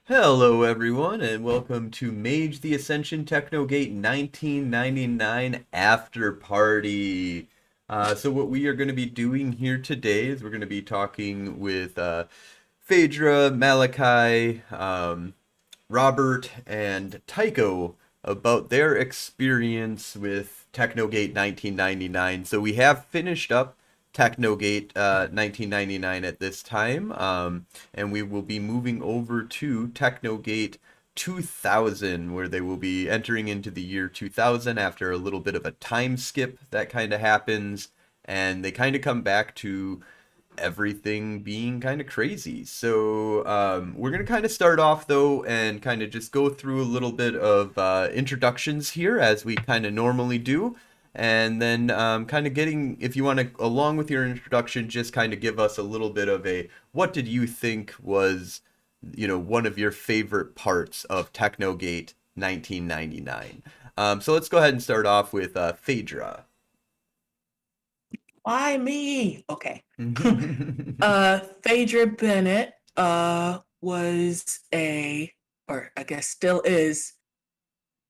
Hello, everyone, and welcome to Mage the Ascension Technogate 1999 Afterparty. So what we are going to be doing here today is we're going to be talking with Phaedra, Malachi, Robert, and Taiko about their experience with Technogate 1999. So we have finished up Technogate 1999 at this time, and we will be moving over to Technogate 2000, where they will be entering into the year 2000 after a little bit of a time skip that kind of happens, and they kind of come back to everything being kind of crazy. So we're going to kind of start off though and kind of just go through a little bit of introductions here as we kind of normally do. And then kind of getting, if you want to, along with your introduction, just kind of give us a little bit of a, what did you think was, one of your favorite parts of Technogate 1999? So let's go ahead and start off with Phaedra. Why me? Okay. Phaedra Bennett was or I guess still is,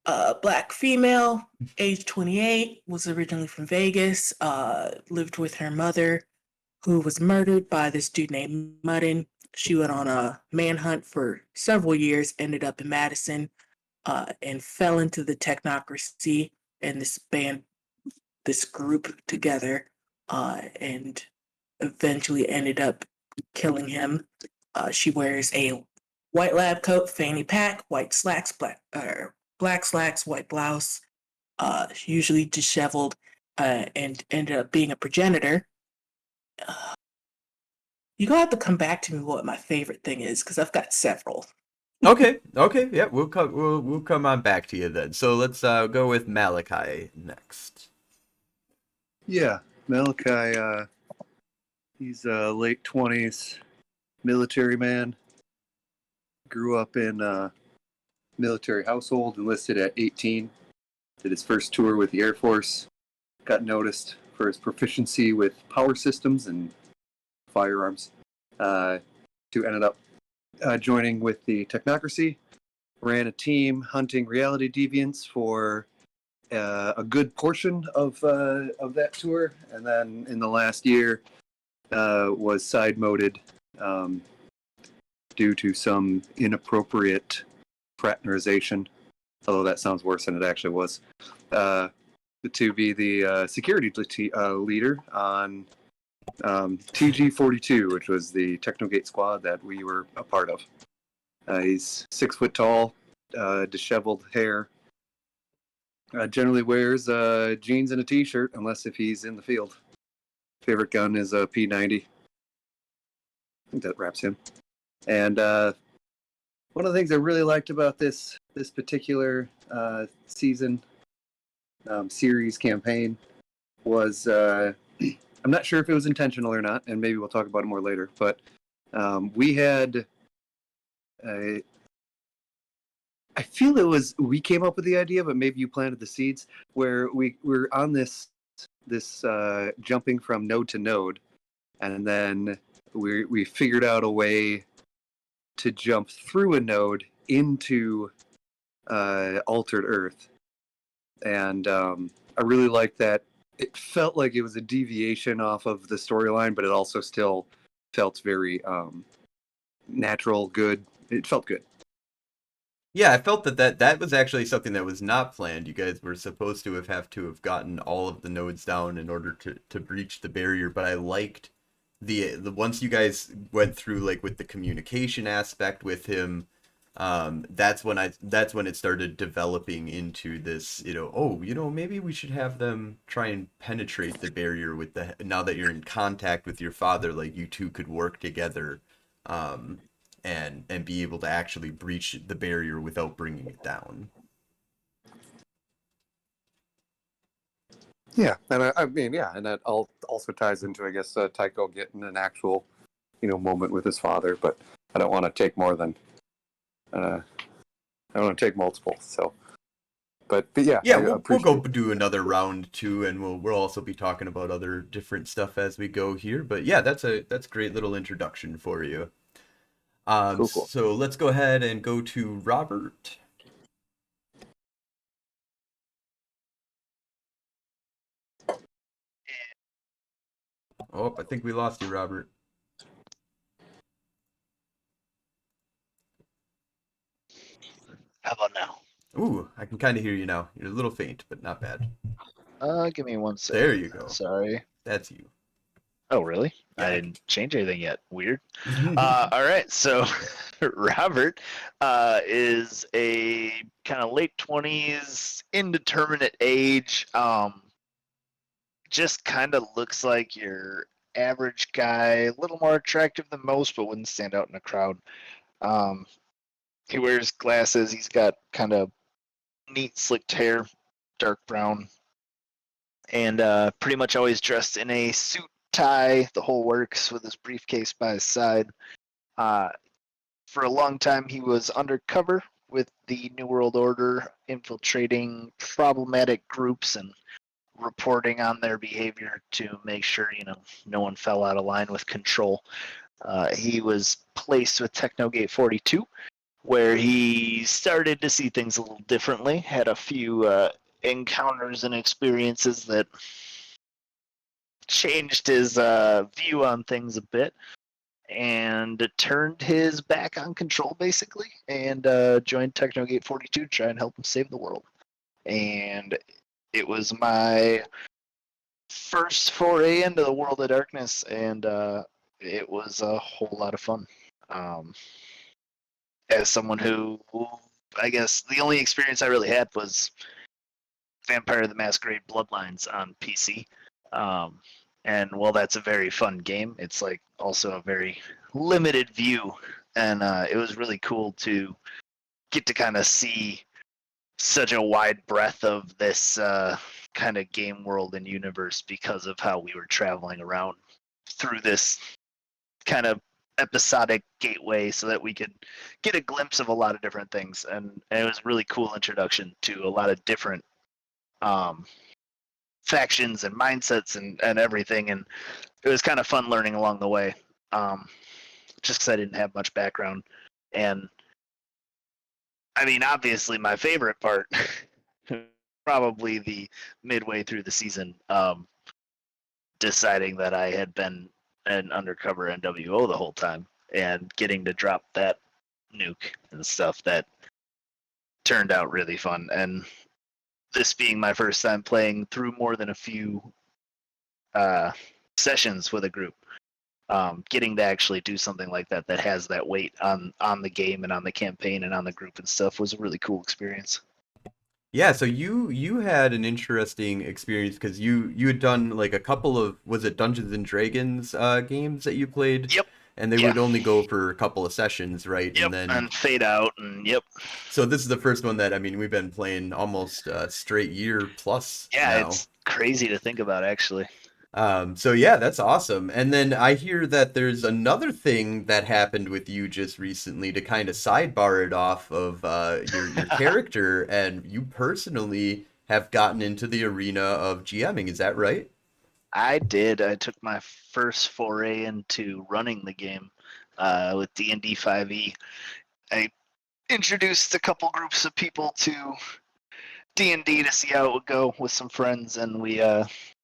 a Black female, age 28, was originally from Vegas, lived with her mother, who was murdered by this dude named Muddin. She went on a manhunt for several years, ended up in Madison, and fell into the technocracy and this group together, and eventually ended up killing him. She wears a white lab coat, fanny pack, white slacks, black slacks, white blouse, usually disheveled, and ended up being a progenitor. You're gonna have to come back to me what my favorite thing is, because I've got several. Okay, yeah, we'll come on back to you then. So let's go with Malachi next. Yeah, Malachi, he's a late 20s military man. Grew up in a military household, enlisted at 18. Did his first tour with the Air Force. Got noticed for his proficiency with power systems and firearms. To ended up joining with the Technocracy. Ran a team hunting reality deviants for a good portion of that tour, and then in the last year was side moded due to some inappropriate fraternization. Although that sounds worse than it actually was. To be the security leader on TG-42, which was the Technogate squad that we were a part of. He's 6 foot tall, disheveled hair. Generally wears jeans and a t-shirt, unless if he's in the field. Favorite gun is a P90. I think that wraps him. And one of the things I really liked about this particular season, series, campaign was, I'm not sure if it was intentional or not, and maybe we'll talk about it more later, but we had I feel it was we came up with the idea, but maybe you planted the seeds, where we're on this jumping from node to node, and then we figured out a way to jump through a node into altered Earth, and I really liked that. It felt like it was a deviation off of the storyline, but it also still felt very natural, good. It felt good. Yeah, I felt that was actually something that was not planned. You guys were supposed to have gotten all of the nodes down in order to breach the barrier, but I liked the once you guys went through like with the communication aspect with him, that's when it started developing into this, maybe we should have them try and penetrate the barrier with now that you're in contact with your father, like you two could work together. And be able to actually breach the barrier without bringing it down. Yeah, and I mean, yeah, and that also ties into, I guess, Taiko getting an actual, moment with his father. But I don't want to take more than, I don't want to take multiple. So, but yeah, yeah, I we'll go appreciate do another round too, and we'll also be talking about other different stuff as we go here. But yeah, that's a great little introduction for you. Cool. So let's go ahead and go to Robert. Oh, I think we lost you, Robert. How about now? Ooh, I can kind of hear you now. You're a little faint, but not bad. Give me one second. There you go. Sorry. That's you. Oh, really? Yeah, I didn't change anything yet. Weird. can- All right. So Robert is a kind of late 20s, indeterminate age. Just kind of looks like your average guy, a little more attractive than most, but wouldn't stand out in a crowd. Um, he wears glasses. He's got kind of neat, slicked hair, dark brown, and pretty much always dressed in a suit, tie, the whole works, with his briefcase by his side. Uh, for a long time, he was undercover with the New World Order, infiltrating problematic groups and reporting on their behavior to make sure no one fell out of line with control. He was placed with Technogate 42, where he started to see things a little differently. Had a few encounters and experiences that changed his view on things a bit, and turned his back on control basically, and joined Technogate 42 to try and help him save the world. And it was my first foray into the world of darkness, and it was a whole lot of fun. As someone who, I guess, the only experience I really had was Vampire the Masquerade Bloodlines on PC. And while that's a very fun game, it's like also a very limited view, and it was really cool to get to kind of see such a wide breadth of this kind of game world and universe because of how we were traveling around through this kind of episodic gateway so that we could get a glimpse of a lot of different things. And it was a really cool introduction to a lot of different factions and mindsets and everything. And it was kind of fun learning along the way, just because I didn't have much background. And I mean, obviously, my favorite part, probably the midway through the season, deciding that I had been an undercover NWO the whole time and getting to drop that nuke and stuff. That turned out really fun. And this being my first time playing through more than a few sessions with a group, getting to actually do something like that that has that weight on the game and on the campaign and on the group and stuff was a really cool experience. Yeah, so you had an interesting experience because you had done like a couple of, was it Dungeons and Dragons games that you played? Yep. And they Yeah. would only go for a couple of sessions, right? Yep. And then And fade out, and yep. so this is the first one that, I mean, we've been playing almost a straight year plus Yeah, now. it's crazy to think about, actually. So yeah, that's awesome. And then I hear that there's another thing that happened with you just recently to kind of sidebar it off of your character, and you personally have gotten into the arena of GMing. Is that right? I did. I took my first foray into running the game with D&D 5e. I introduced a couple groups of people to D&D to see how it would go with some friends, and we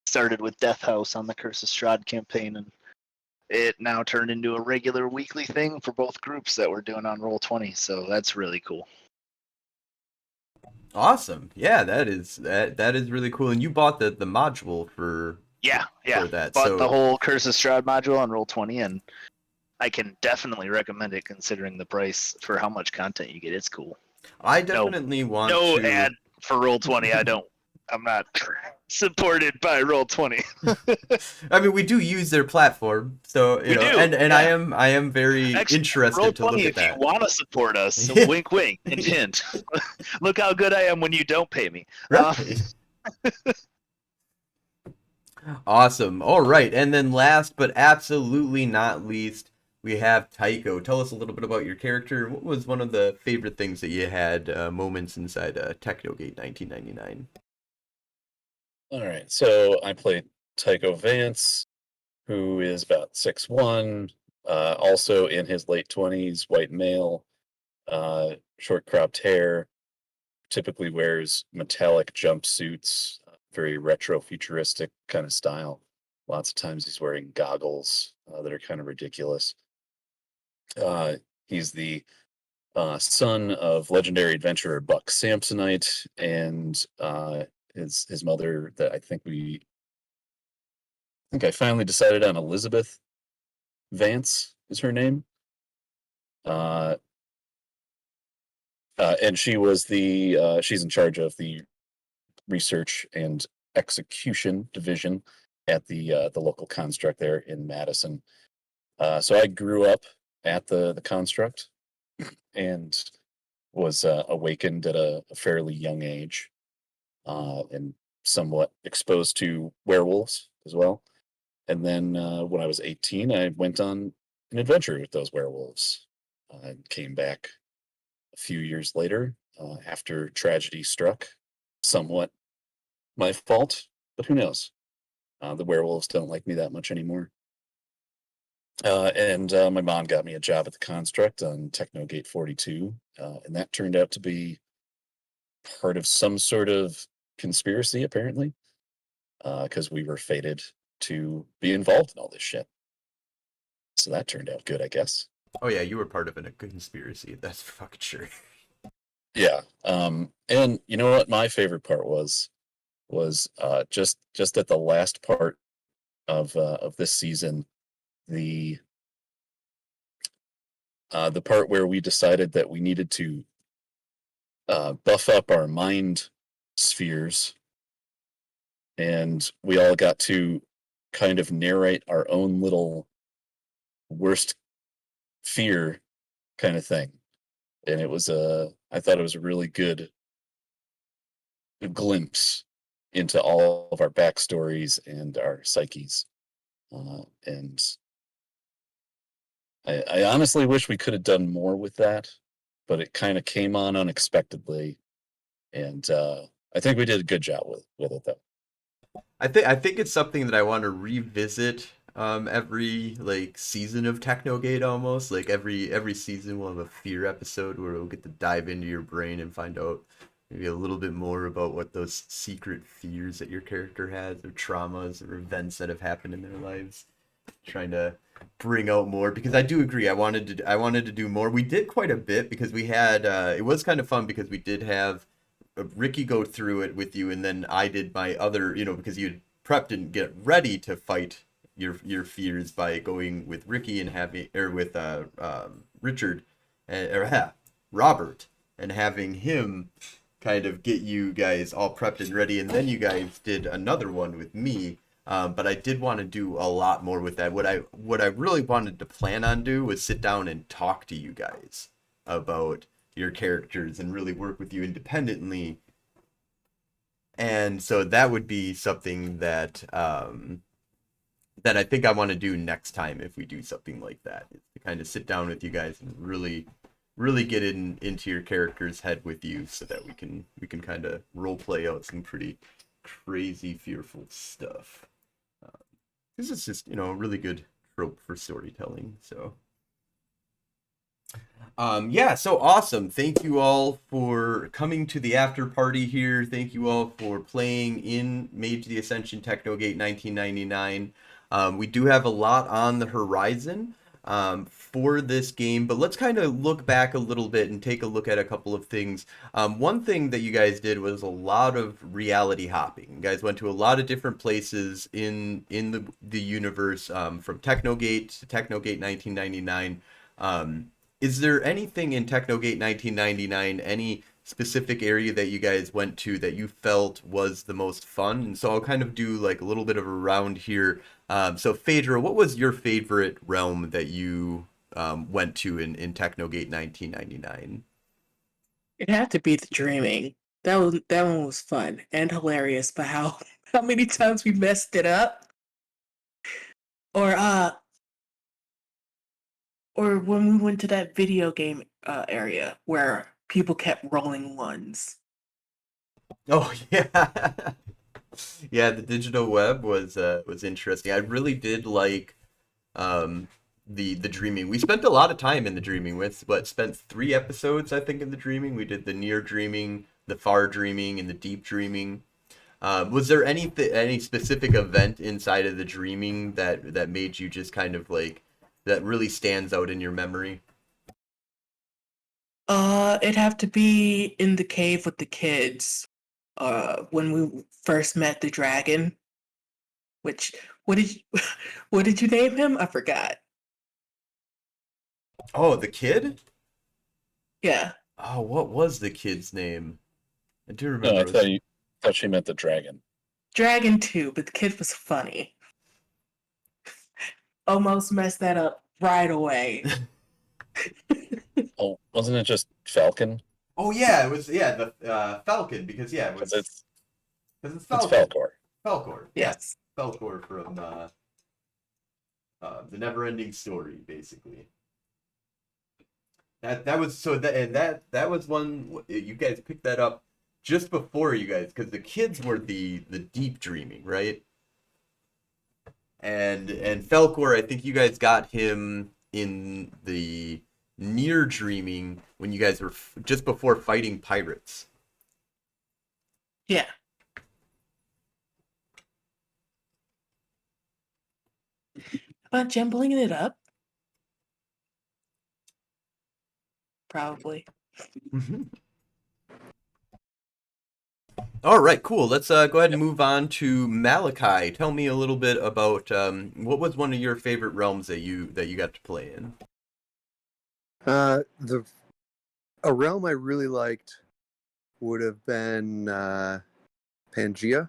started with Death House on the Curse of Strahd campaign, and it now turned into a regular weekly thing for both groups that we're doing on Roll20, so that's really cool. Awesome. Yeah, that is really cool. And you bought the module for Yeah. that. Bought So the whole Curse of Strahd module on Roll20, and I can definitely recommend it considering the price for how much content you get. It's cool. I definitely want No to. ad for Roll20. I'm not supported by Roll20. I mean, we do use their platform, so We do, and yeah. I am very Actually, interested to look Roll20, at if that. you want to support us, Yeah. wink, wink, hint, hint. Look how good I am when you don't pay me. Right. Awesome. All right, and then last but absolutely not least, we have Taiko. Tell us a little bit about your character. What was one of the favorite things that you had moments inside Technogate 1999? All right, so I played Taiko Vance, who is about 6'1", Also in his late 20s, white male, short cropped hair, typically wears metallic jumpsuits, very retro futuristic kind of style. Lots of times he's wearing goggles that are kind of ridiculous. He's the son of legendary adventurer Buck Samsonite and his mother that I think I finally decided on Elizabeth Vance is her name. And she was she's in charge of the research and execution division at the local construct there in Madison. So I grew up at the construct and was awakened at a fairly young age and somewhat exposed to werewolves as well. And then when I was 18, I went on an adventure with those werewolves. I came back a few years later after tragedy struck. Somewhat my fault, but who knows? The werewolves don't like me that much anymore. And my mom got me a job at the Construct on Technogate 42, and that turned out to be part of some sort of conspiracy, apparently, because we were fated to be involved in all this shit. So that turned out good, I guess. Oh yeah, you were part of a conspiracy. That's for fucking sure. Yeah. And you know what? My favorite part was just at the last part of this season, the part where we decided that we needed to buff up our mind spheres, and we all got to kind of narrate our own little worst fear kind of thing. And it was I thought it was a really good glimpse into all of our backstories and our psyches. And I honestly wish we could have done more with that, but it kind of came on unexpectedly. And I think we did a good job with it, though. I think it's something that I want to revisit every like season of Technogate almost. Like every season we'll have a fear episode where we'll get to dive into your brain and find out maybe a little bit more about what those secret fears that your character has, or traumas, or events that have happened in their lives. Trying to bring out more, because I do agree. I wanted to do more. We did quite a bit because we had it was kind of fun because we did have Ricky go through it with you, and then I did my other, because you prepped and get ready to fight your fears by going with Ricky and having, or with Richard, Robert, and having him kind of get you guys all prepped and ready, and then you guys did another one with me. But I did want to do a lot more with that. What I really wanted to plan on do was sit down and talk to you guys about your characters and really work with you independently. And so that would be something that that I think I want to do next time if we do something like that. Is to kind of sit down with you guys and really get into your character's head with you, so that we can kind of role play out some pretty crazy fearful stuff. This is just a really good trope for storytelling. So yeah, so awesome. Thank you all for coming to the after party here. Thank you all for playing in Mage the Ascension Technogate 1999. We do have a lot on the horizon for this game, but let's kind of look back a little bit and take a look at a couple of things. One thing that you guys did was a lot of reality hopping. You guys went to a lot of different places in the universe, from Technogate to Technogate 1999. Is there anything in Technogate 1999, any specific area that you guys went to that you felt was the most fun? And so I'll kind of do like a little bit of a round here. So Phaedra, what was your favorite realm that you went to in Technogate 1999? It had to be the dreaming. That one was fun and hilarious, but how many times we messed it up? Or when we went to that video game area where people kept rolling ones. Oh yeah. Yeah, the digital web was interesting. I really did like the dreaming. We spent a lot of time in the dreaming with, but spent 3 episodes, I think, in the dreaming. We did the near dreaming, the far dreaming, and the deep dreaming. Was there any specific event inside of the dreaming that made you just kind of like that really stands out in your memory? It'd have to be in the cave with the kids. When we first met the dragon. Which what did you, what did you name him? I forgot. Oh, the kid? Yeah. Oh, what was the kid's name? I do No, remember. I it was- thought she meant the dragon. Dragon 2, but the kid was funny. Almost messed that up right away. Oh, wasn't it just Falcon? Oh yeah, it was the Falcon because it was Because it's it's Falcon. Falcor. Falcor. Yes. Falcor from the Neverending Story, basically. That was so that was one you guys picked that up just before you guys because the kids were the deep dreaming, right? And Falcor, I think you guys got him in the near dreaming when you guys were just before fighting pirates. Yeah. About jumbling it up? Probably. All right, cool. Let's go ahead and move on to Malachi. Tell me a little bit about what was one of your favorite realms that you got to play in. A realm I really liked would have been Pangea.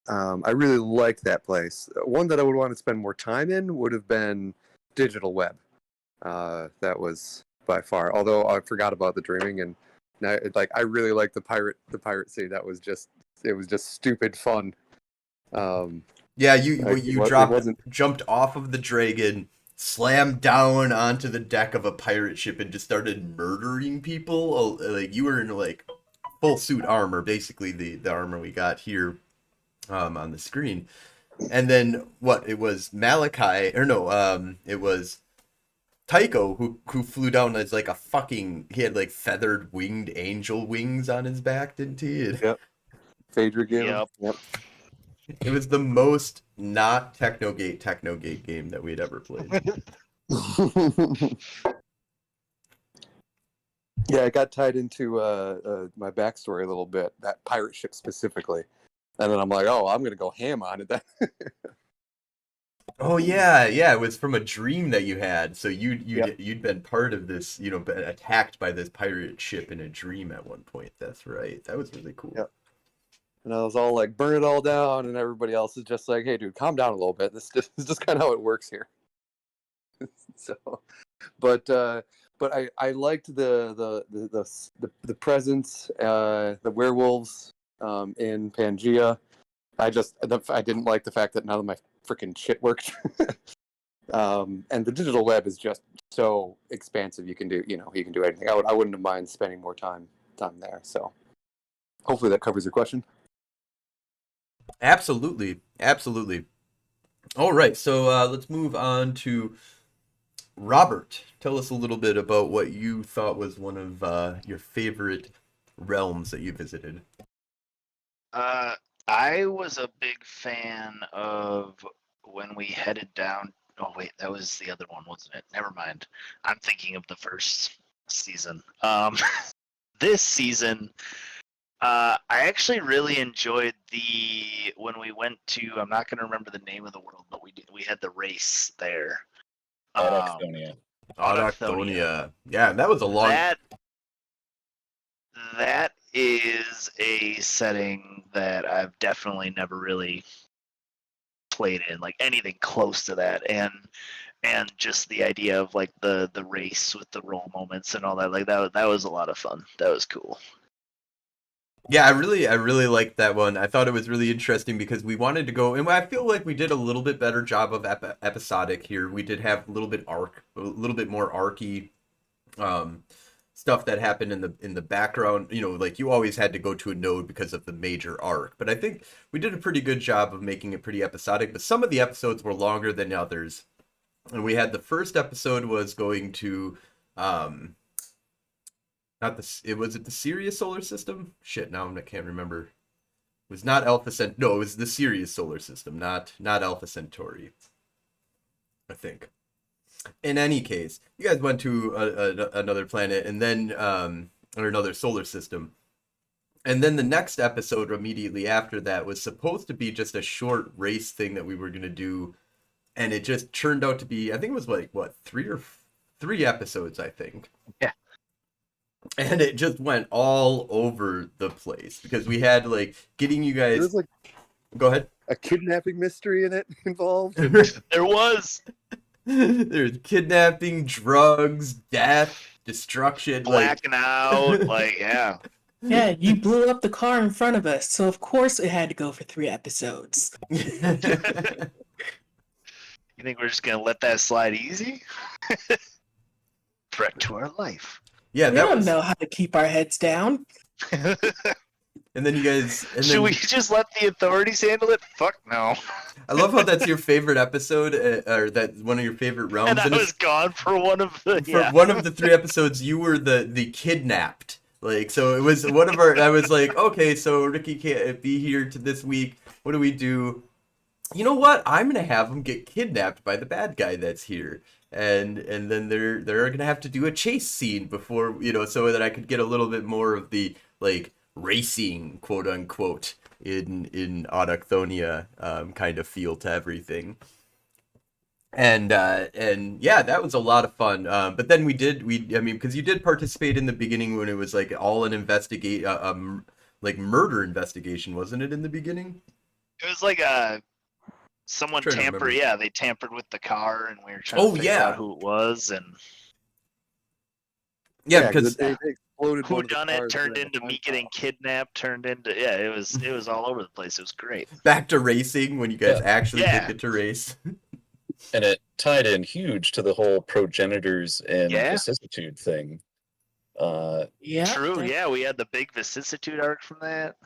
I really liked that place. One that I would want to spend more time in would have been Digital Web. That was by far. Although I forgot about the Dreaming, and now I really liked the pirate scene. That was just stupid fun. Yeah, you wasn't. jumped off of the dragon, slammed down onto the deck of a pirate ship, and just started murdering people. Like you were in like full suit armor, basically the armor we got here on the screen. And then it was Malachi, or no, it was Taiko who flew down as like he had like feathered winged angel wings on his back, didn't he? Yep. Phaedra game. Yep. It was the most not Technogate game that we'd ever played. Yeah, it got tied into my backstory a little bit, that pirate ship specifically. And then I'm like, oh, I'm going to go ham on it. Oh yeah, it was from a dream that you had. So you'd been part of this, been attacked by this pirate ship in a dream at one point. That's right. That was really cool. Yep. And I was all like, burn it all down, and everybody else is just like, hey, dude, calm down a little bit. This is just kind of how it works here. So, but I liked the presence, the werewolves in Pangea. I didn't like the fact that none of my freaking shit worked. And the digital web is just so expansive. You can do anything. I wouldn't have mind spending more time there. So hopefully that covers your question. Absolutely. All right, so let's move on to Robert. Tell us a little bit about what you thought was one of your favorite realms that you visited. I was a big fan of when we headed down. Oh wait, that was the other one, wasn't it? Never mind. I'm thinking of the first season. This season, I actually really enjoyed when we went to. I'm not going to remember the name of the world, but we had the race there. Autochthonia. Yeah, that was a long. That is a setting that I've definitely never really played in, like anything close to that, and just the idea of like the race with the roll moments and all that, like that was a lot of fun. That was cool. Yeah, I really liked that one. I thought it was really interesting because we wanted to go, and I feel like we did a little bit better job of episodic here. We did have a little bit more arcy stuff that happened in the background. Like you always had to go to a node because of the major arc. But I think we did a pretty good job of making it pretty episodic. But some of the episodes were longer than others. And we had the first episode was going to, not the, it was it the Sirius solar system? Shit, now I can't remember. It was not Alpha Cent. No, it was the Sirius solar system, not Alpha Centauri, I think. In any case, you guys went to another planet and then, or another solar system. And then the next episode immediately after that was supposed to be just a short race thing that we were going to do. And it just turned out to be, I think it was like, what, three episodes, I think. Yeah. And it just went all over the place because we had like getting you guys. There's like Go ahead. a kidnapping mystery in it involved. There was There's kidnapping, drugs, death, destruction, blacking out, like yeah. Yeah, you blew up the car in front of us, so of course it had to go for 3 episodes. Like... You think we're just gonna let that slide easy? Threat to our life. Yeah, We that don't was. know how to keep our heads down. And then you guys. And Should then, we just let the authorities handle it? Fuck no. I love how that's your favorite episode, or that's one of your favorite realms. And I And was gone for one of the for yeah. one of the 3 episodes, you were the kidnapped. Like, so it was one of our. I was like, okay, so Ricky can't be here to this week. What do we do? You know what? I'm gonna have him get kidnapped by the bad guy that's here, and then they're gonna have to do a chase scene before, so that I could get a little bit more of the like racing, quote unquote, in Autochthonia kind of feel to everything. And yeah, that was a lot of fun. But then because you did participate in the beginning when it was like all an like murder investigation, wasn't it, in the beginning? It was like someone Trying to tampered. remember. Yeah, they tampered with the car, and we were trying Oh, to figure yeah. out who it was, and Yeah, because they exploded who one of the done it. cars Turned during into the me time getting kidnapped. Turned into yeah. It was all over the place. It was great. back to racing when you guys Yeah. actually Yeah. did get to race. And it tied in huge to the whole progenitors and Yeah. vicissitude thing. Yeah. True. Yeah, we had the big vicissitude arc from that.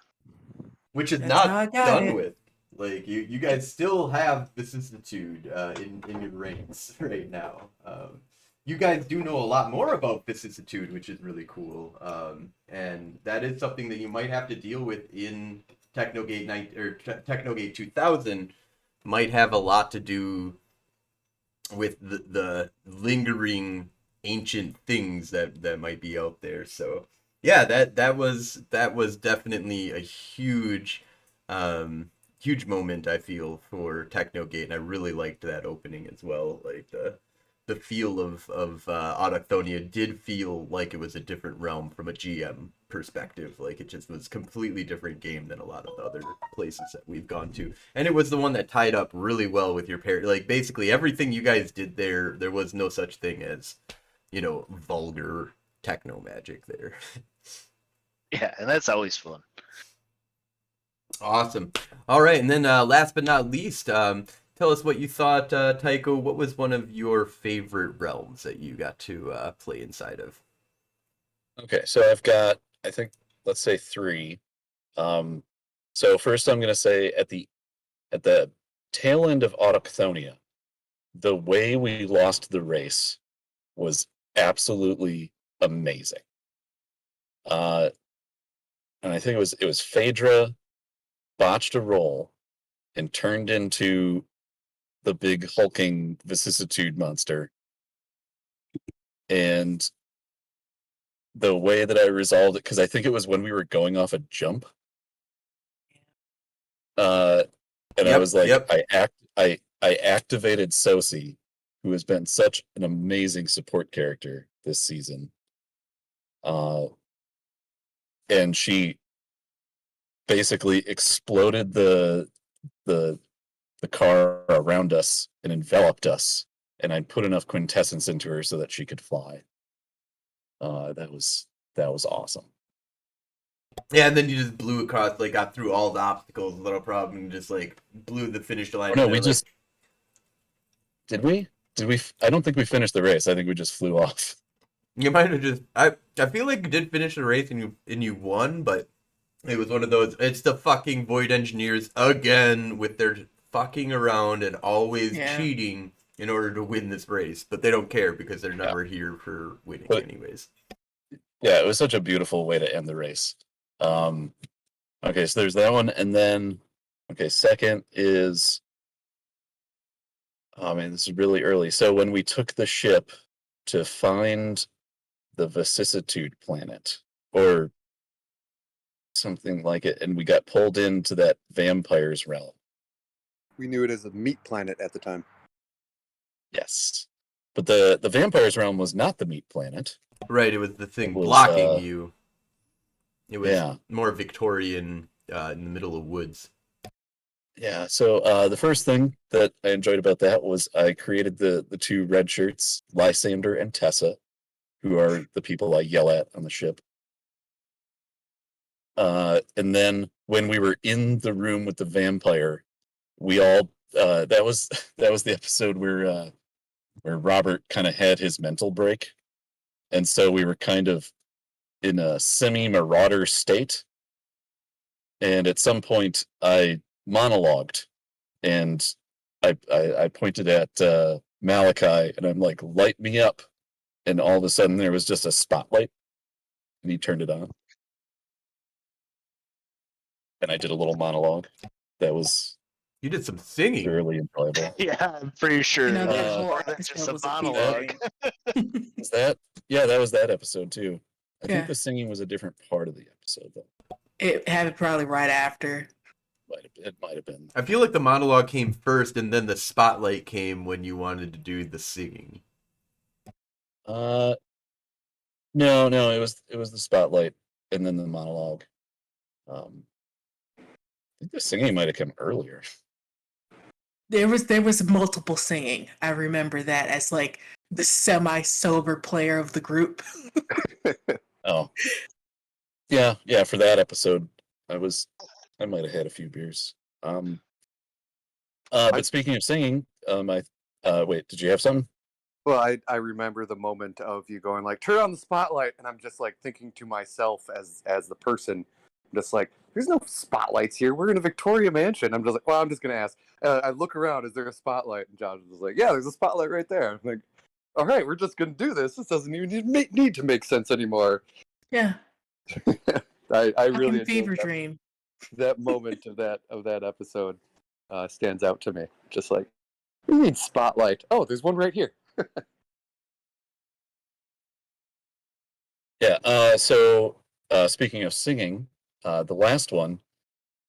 Which is That's how I not got done it. with. Like you guys still have vicissitude in your ranks right now. You guys do know a lot more about vicissitude, which is really cool. And that is something that you might have to deal with in Technogate Technogate 2000. Might have a lot to do with the lingering ancient things that might be out there. So yeah, that was definitely a huge huge moment, I feel, for Technogate, and I really liked that opening as well. Like the feel of Autochthonia did feel like it was a different realm from a GM perspective. Like it just was completely different game than a lot of the other places that we've gone to. And it was the one that tied up really well with your pair. Like basically everything you guys did there was no such thing as, vulgar techno magic there. Yeah, and that's always fun. Awesome. All right, and then last but not least, tell us what you thought, Taiko. What was one of your favorite realms that you got to play inside of? Okay, so I've got, I think, let's say 3. So first I'm going to say at the tail end of Autochthonia, the way we lost the race was absolutely amazing. And I think it was Phaedra botched a roll and turned into the big hulking vicissitude monster. And the way that I resolved it, because I think it was when we were going off a jump. And I was like, Yep. I activated Sosi, who has been such an amazing support character this season. And she basically exploded the car around us and enveloped us, and I put enough quintessence into her so that she could fly. That was awesome. Yeah, and then you just blew across, like got through all the obstacles, no problem, and just like blew the finish line. Oh, no, we just did we? I don't think we finished the race. I think we just flew off. You might have just. I feel like you did finish the race and you won, but it was one of those. It's the fucking Void Engineers again with their fucking around and always Yeah. cheating in order to win this race, but they don't care because they're Yeah. never here for winning But- anyways. Yeah, it was such a beautiful way to end the race. Okay, so there's that one, and then second is, oh man, this is really early. So when we took the ship to find the vicissitude planet or something like it, and we got pulled into that vampires realm. We knew it as a meat planet at the time. Yes, but the vampires realm was not the meat planet. Right, it was the thing It was, blocking you. It was yeah. more Victorian in the middle of woods. Yeah, so the first thing that I enjoyed about that was I created the two red shirts, Lysander and Tessa, who are the people I yell at on the ship. And then when we were in the room with the vampire, we all that was the episode where Robert kind of had his mental break, and so we were kind of in a semi-marauder state. And at some point, I monologued, and I pointed at Malachi, and I'm like, "Light me up!" And all of a sudden, there was just a spotlight, and he turned it on, and I did a little monologue. That was You did some singing. thoroughly enjoyable. Yeah, I'm pretty sure. You know, that Uh, whole more than just episode a was a monologue. featuring. Is that? Yeah, that was that episode too. I Yeah. think the singing was a different part of the episode, though. It happened probably right after. It might have been. I feel like the monologue came first, and then the spotlight came when you wanted to do the singing. No, it was the spotlight and then the monologue. I think the singing might have come earlier. There was multiple singing. I remember that as like the semi-sober player of the group. Oh, yeah. For that episode, I might have had a few beers. But speaking of singing, wait, did you have something? Well, I remember the moment of you going like, turn on the spotlight, and I'm just like thinking to myself as the person, just like, there's no spotlights here. We're in a Victoria mansion. I'm just like, well, I'm just gonna ask. I look around, is there a spotlight? And Josh was like, yeah, there's a spotlight right there. I'm like, all right, we're just gonna do this. This doesn't even need to make sense anymore. Yeah. I really Fucking enjoyed fever that. dream. That moment of that episode stands out to me. Just like, we need spotlight. Oh, there's one right here. Yeah. So speaking of singing, the last one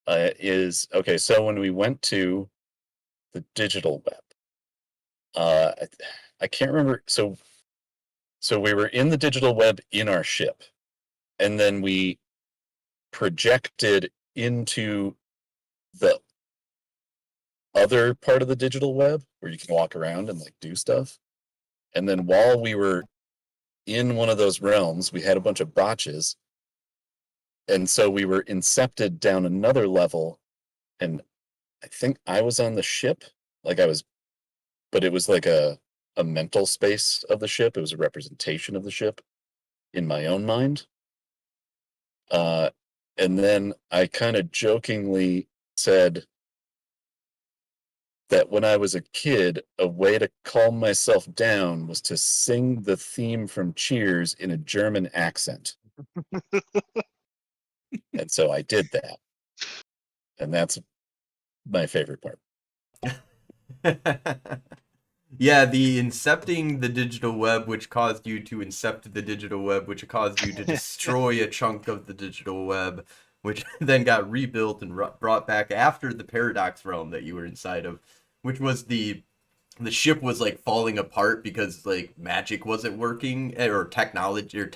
is okay. So when we went to the digital web, I can't remember. So we were in the digital web in our ship, and then we projected into the other part of the digital web where you can walk around and like do stuff. And then while we were in one of those realms, we had a bunch of botches. And so we were incepted down another level. And I think I was on the ship. But it was like a mental space of the ship. It was a representation of the ship in my own mind. And then I kind of jokingly said that when I was a kid, a way to calm myself down was to sing the theme from Cheers in a German accent. And so I did that. And that's my favorite part. Yeah, the incepting the digital web, which caused you to incept the digital web, which caused you to destroy a chunk of the digital web, which then got rebuilt and brought back after the paradox realm that you were inside of, which was the ship was like falling apart because like magic wasn't working, or technology or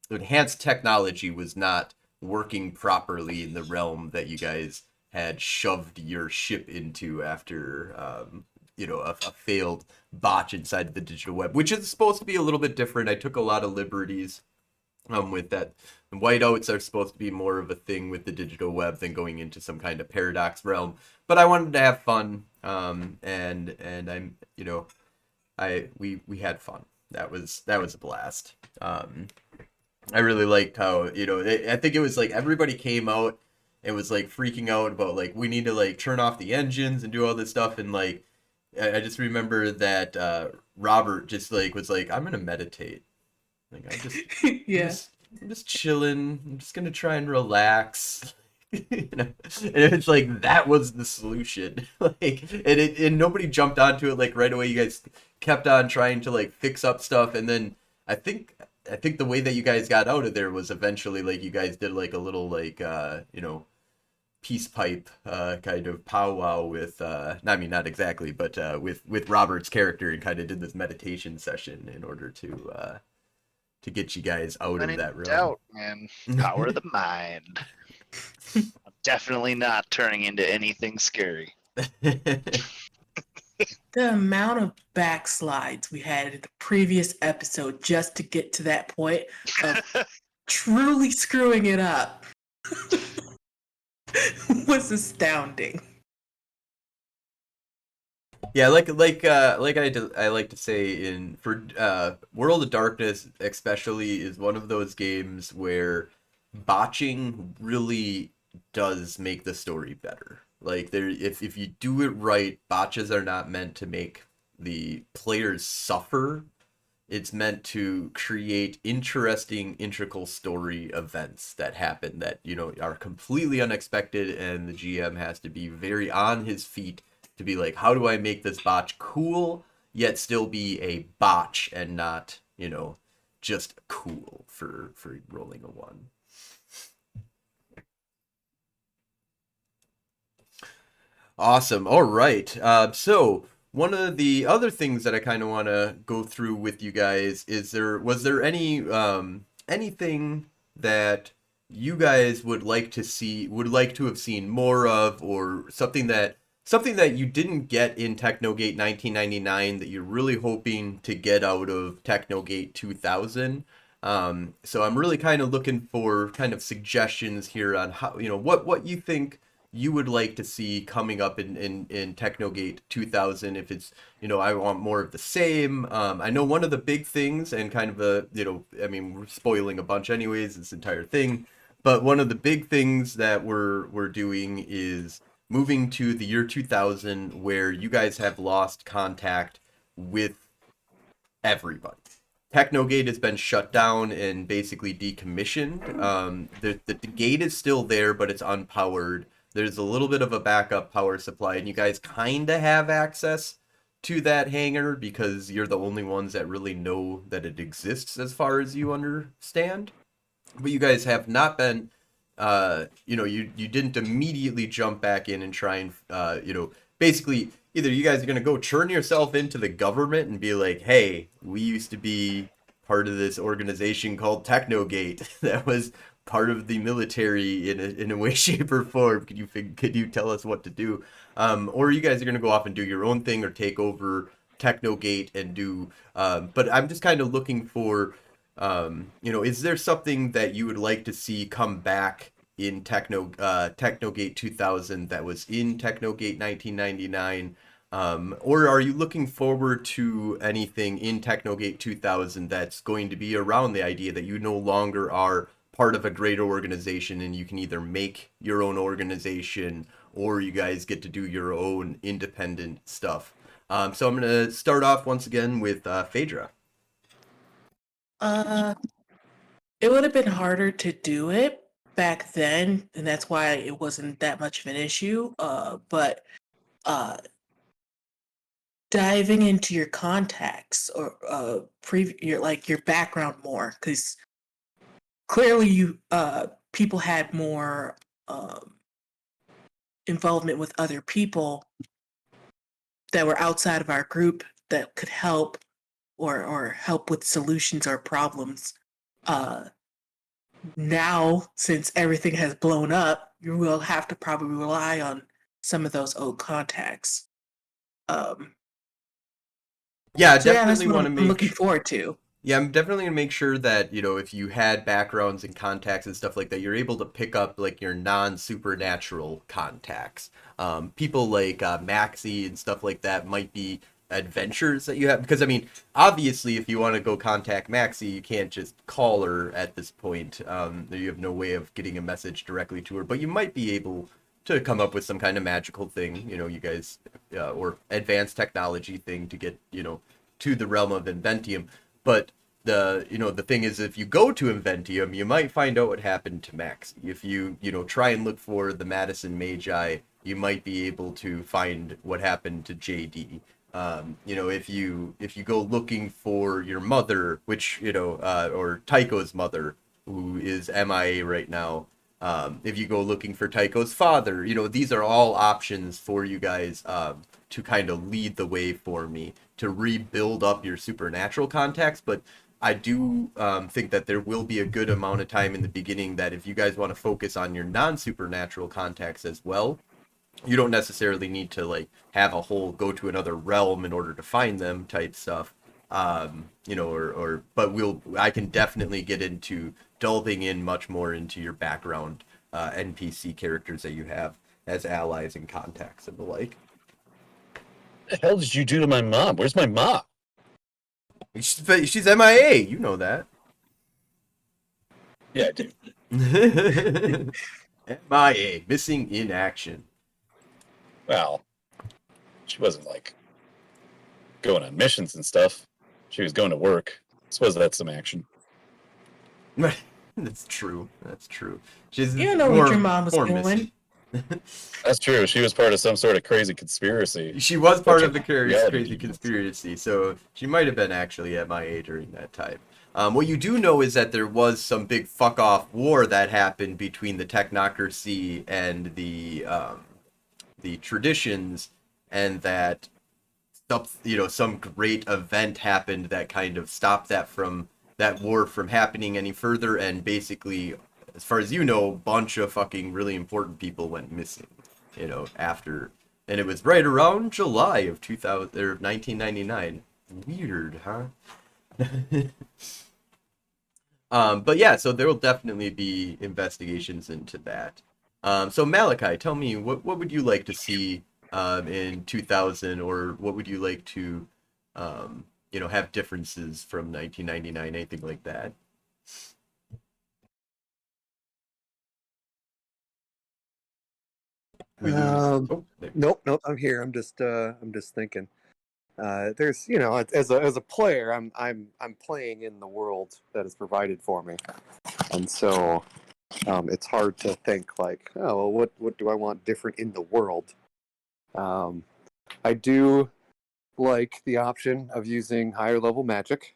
enhanced technology was not working properly in the realm that you guys had shoved your ship into after a failed botch inside the digital web, which is supposed to be a little bit different. I took a lot of liberties with that. The whiteouts are supposed to be more of a thing with the digital web than going into some kind of paradox realm, but I wanted to have fun, and I'm we had fun. That was a blast. I really liked how I think it was like everybody came out and was like freaking out about like we need to like turn off the engines and do all this stuff, and like I just remember that Robert just like was like, I'm gonna meditate. Like Yeah. I'm just chilling. I'm just gonna try and relax. You know? And it's like that was the solution. Like and nobody jumped onto it like right away. You guys kept on trying to like fix up stuff, and then I think the way that you guys got out of there was eventually like you guys did like a little like you know, peace pipe kind of powwow with I mean not exactly, but with Robert's character, and kind of did this meditation session in order to get you guys out When of in that realm. doubt, man, power of the mind. I'm definitely not turning into anything scary. The amount of backslides we had in the previous episode just to get to that point of truly screwing it up was astounding. Yeah, like I like to say in for World of Darkness especially is one of those games where botching really does make the story better. Like there, if you do it right, botches are not meant to make the players suffer. It's meant to create interesting, integral story events that happen that, you know, are completely unexpected, and the GM has to be very on his feet to be like, how do I make this botch cool, yet still be a botch and not, you know, just cool for rolling a 1. Awesome. All right. So one of the other things that I kind of want to go through with you guys is was there any anything that you guys would like to have seen more of, or something that you didn't get in Technogate 1999 that you're really hoping to get out of Technogate 2000? So I'm really kind of looking for kind of suggestions here on how, you know, what you think you would like to see coming up in Technogate 2000. If it's, you know, I want more of the same. I know one of the big things, and kind of a, you know, I mean, we're spoiling a bunch anyways, this entire thing, but one of the big things that we're doing is moving to the year 2000, where you guys have lost contact with everybody. Technogate has been shut down and basically decommissioned. The gate is still there, but it's unpowered. There's a little bit of a backup power supply, and you guys kind of have access to that hangar because you're the only ones that really know that it exists, as far as you understand. But you guys have not been, you know, you didn't immediately jump back in and try and, you know, basically either you guys are going to go turn yourself into the government and be like, hey, we used to be part of this organization called Technogate that was part of the military in a way, shape, or form. Could you tell us what to do? Or you guys are going to go off and do your own thing, or take over Technogate and do. But I'm just kind of looking for, you know, is there something that you would like to see come back in Technogate 2000 that was in Technogate 1999? Or are you looking forward to anything in Technogate 2000 that's going to be around the idea that you no longer are part of a greater organization, and you can either make your own organization, or you guys get to do your own independent stuff? So I'm going to start off once again with Phaedra. It would have been harder to do it back then, and that's why it wasn't that much of an issue. But diving into your contacts, or your background more, because clearly you people had more involvement with other people that were outside of our group that could help, or help with solutions or problems. Now, since everything has blown up, you will have to probably rely on some of those old contacts. Yeah, I So yeah, that's definitely what want to I'm make looking forward to. Yeah, I'm definitely gonna make sure that, you know, if you had backgrounds and contacts and stuff like that, you're able to pick up like your non-supernatural contacts. People like Maxie and stuff like that might be adventures that you have? Because I mean, obviously, if you want to go contact Maxie, you can't just call her at this point. You have no way of getting a message directly to her, but you might be able to come up with some kind of magical thing, you guys, or advanced technology thing to get, to the realm of Inventium. But the thing is, if you go to Inventium, you might find out what happened to Maxie. If you try and look for the Madison Magi, you might be able to find what happened to JD. If you go looking for your mother, which or Taiko's mother, who is MIA right now, if you go looking for Taiko's father, these are all options for you guys to kind of lead the way for me to rebuild up your supernatural contacts. But I do think that there will be a good amount of time in the beginning that if you guys want to focus on your non-supernatural contacts as well, you don't necessarily need to like have a whole go to another realm in order to find them type stuff. But I can definitely get into delving in much more into your background NPC characters that you have as allies and contacts and the like. What the hell did you do to my mom? Where's my mom? She's MIA, you know that. Yeah, I do. MIA, missing in action. Well, she wasn't like going on missions and stuff. She was going to work. I suppose that's some action. That's true. She's You don't know what your mom was more doing. missing. That's true. She was part of some sort of crazy conspiracy. She was part of the Reality crazy demons. conspiracy, so she might have been actually MIA during that time. What you do know is that there was some big fuck off war that happened between the technocracy and the traditions, and that some great event happened that kind of stopped that war from happening any further, and basically, as far as you know, a bunch of fucking really important people went missing, after, and it was right around July of 1999. Weird, huh? But yeah, so there will definitely be investigations into that. So Malachi, tell me, what would you like to see in 2000, or what would you like to have differences from 1999, anything like that? We lose. Oh, there. Nope, I'm here. I'm just thinking. There's, as a player, I'm playing in the world that is provided for me, and so it's hard to think like, oh, well, what do I want different in the world? I do like the option of using higher level magic,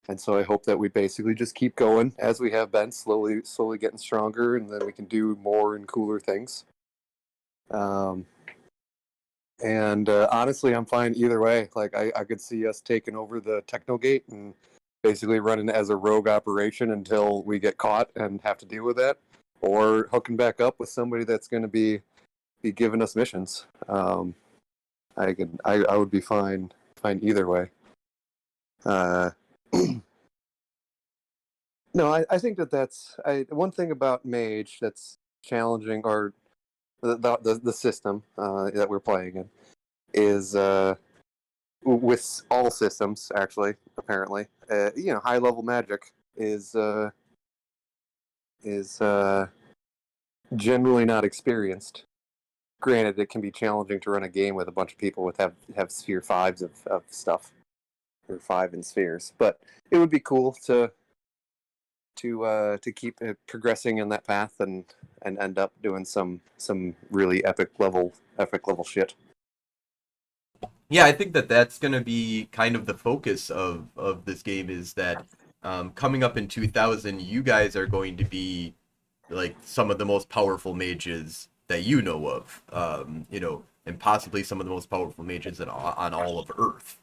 and so I hope that we basically just keep going as we have been, slowly getting stronger, and then we can do more and cooler things. And honestly, I'm fine either way. Like, I could see us taking over the Technogate and basically running as a rogue operation until we get caught and have to deal with that, or hooking back up with somebody that's going to be giving us missions. I would be fine either way. No, I think that's one thing about Mage that's challenging, or the system that we're playing in, is with all systems actually, apparently, high level magic is generally not experienced. Granted, it can be challenging to run a game with a bunch of people with have sphere 5s of stuff, or 5 in spheres, but it would be cool to keep progressing in that path and end up doing some really epic level shit. Yeah, I think that's going to be kind of the focus of this game, is that coming up in 2000, you guys are going to be like some of the most powerful mages that you know of, and possibly some of the most powerful mages on all of Earth.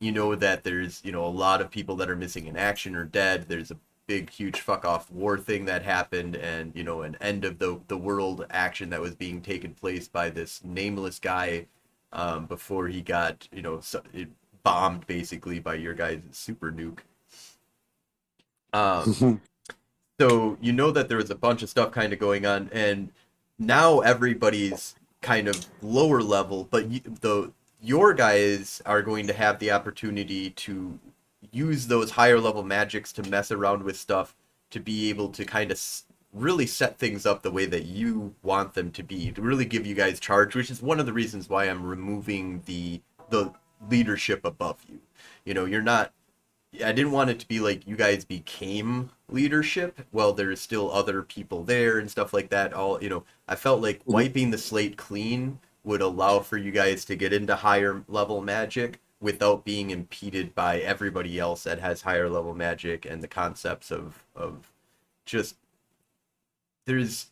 You know that there's, a lot of people that are missing in action or dead. There's a big, huge fuck off war thing that happened, and, an end of the world action that was being taken place by this nameless guy before he got, bombed basically by your guys' super nuke. So that there was a bunch of stuff kind of going on, and now everybody's kind of lower level, but your guys are going to have the opportunity to use those higher level magics to mess around with stuff to be able to kind of really set things up the way that you want them to be, to really give you guys charge, which is one of the reasons why I'm removing the leadership above you. You know, you're not, I didn't want it to be like you guys became leadership. Well, there's still other people there and stuff like that. All, you know, I felt like wiping the slate clean would allow for you guys to get into higher level magic without being impeded by everybody else that has higher level magic and the concepts of just there's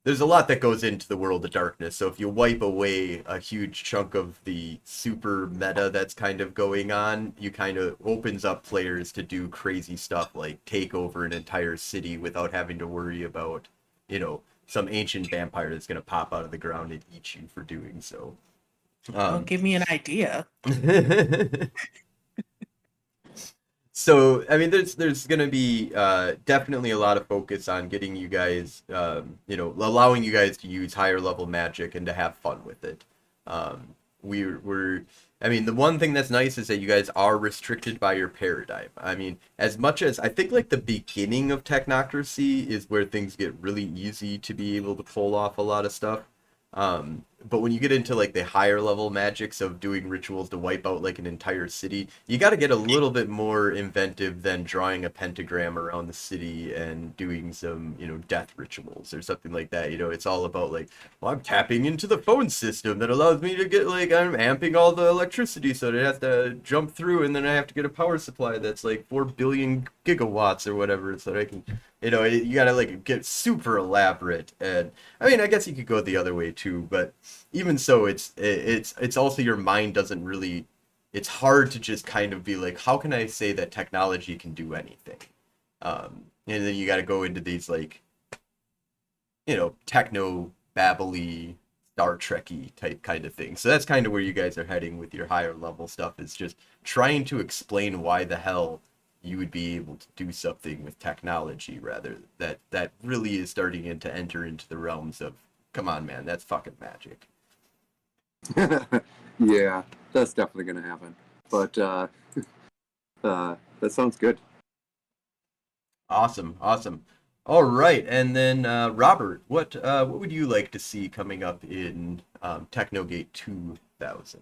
a lot that goes into the world of darkness. So if you wipe away a huge chunk of the super meta that's kind of going on, you kind of opens up players to do crazy stuff like take over an entire city without having to worry about, you know, some ancient vampire that's going to pop out of the ground and eat you for doing so. Don't give me an idea. So, I mean, there's going to be definitely a lot of focus on getting you guys, you know, allowing you guys to use higher level magic and to have fun with it. I mean, the one thing that's nice is that you guys are restricted by your paradigm. I mean, as much as I think like the beginning of Technocracy is where things get really easy to be able to pull off a lot of stuff. But when you get into like the higher level magics of doing rituals to wipe out like an entire city, you got to get a little bit more inventive than drawing a pentagram around the city and doing some, you know, death rituals or something like that. You know, it's all about like, well, I'm tapping into the phone system that allows me to get like, I'm amping all the electricity so that it has to jump through, and then I have to get a power supply that's like 4 billion gigawatts or whatever so that I can, you know, you gotta like get super elaborate. And I mean, I guess you could go the other way too, but even so, it's also your mind doesn't really. It's hard to just kind of be like, how can I say that technology can do anything? And then you got to go into these like, you know, techno babbly Star Trekky type kind of thing. So that's kind of where you guys are heading with your higher level stuff, is just trying to explain why the hell you would be able to do something with technology, rather that really is starting to enter into the realms of, come on, man, that's fucking magic. Yeah, that's definitely going to happen. But that sounds good. Awesome. All right, and then Robert, what would you like to see coming up in Technogate 2000?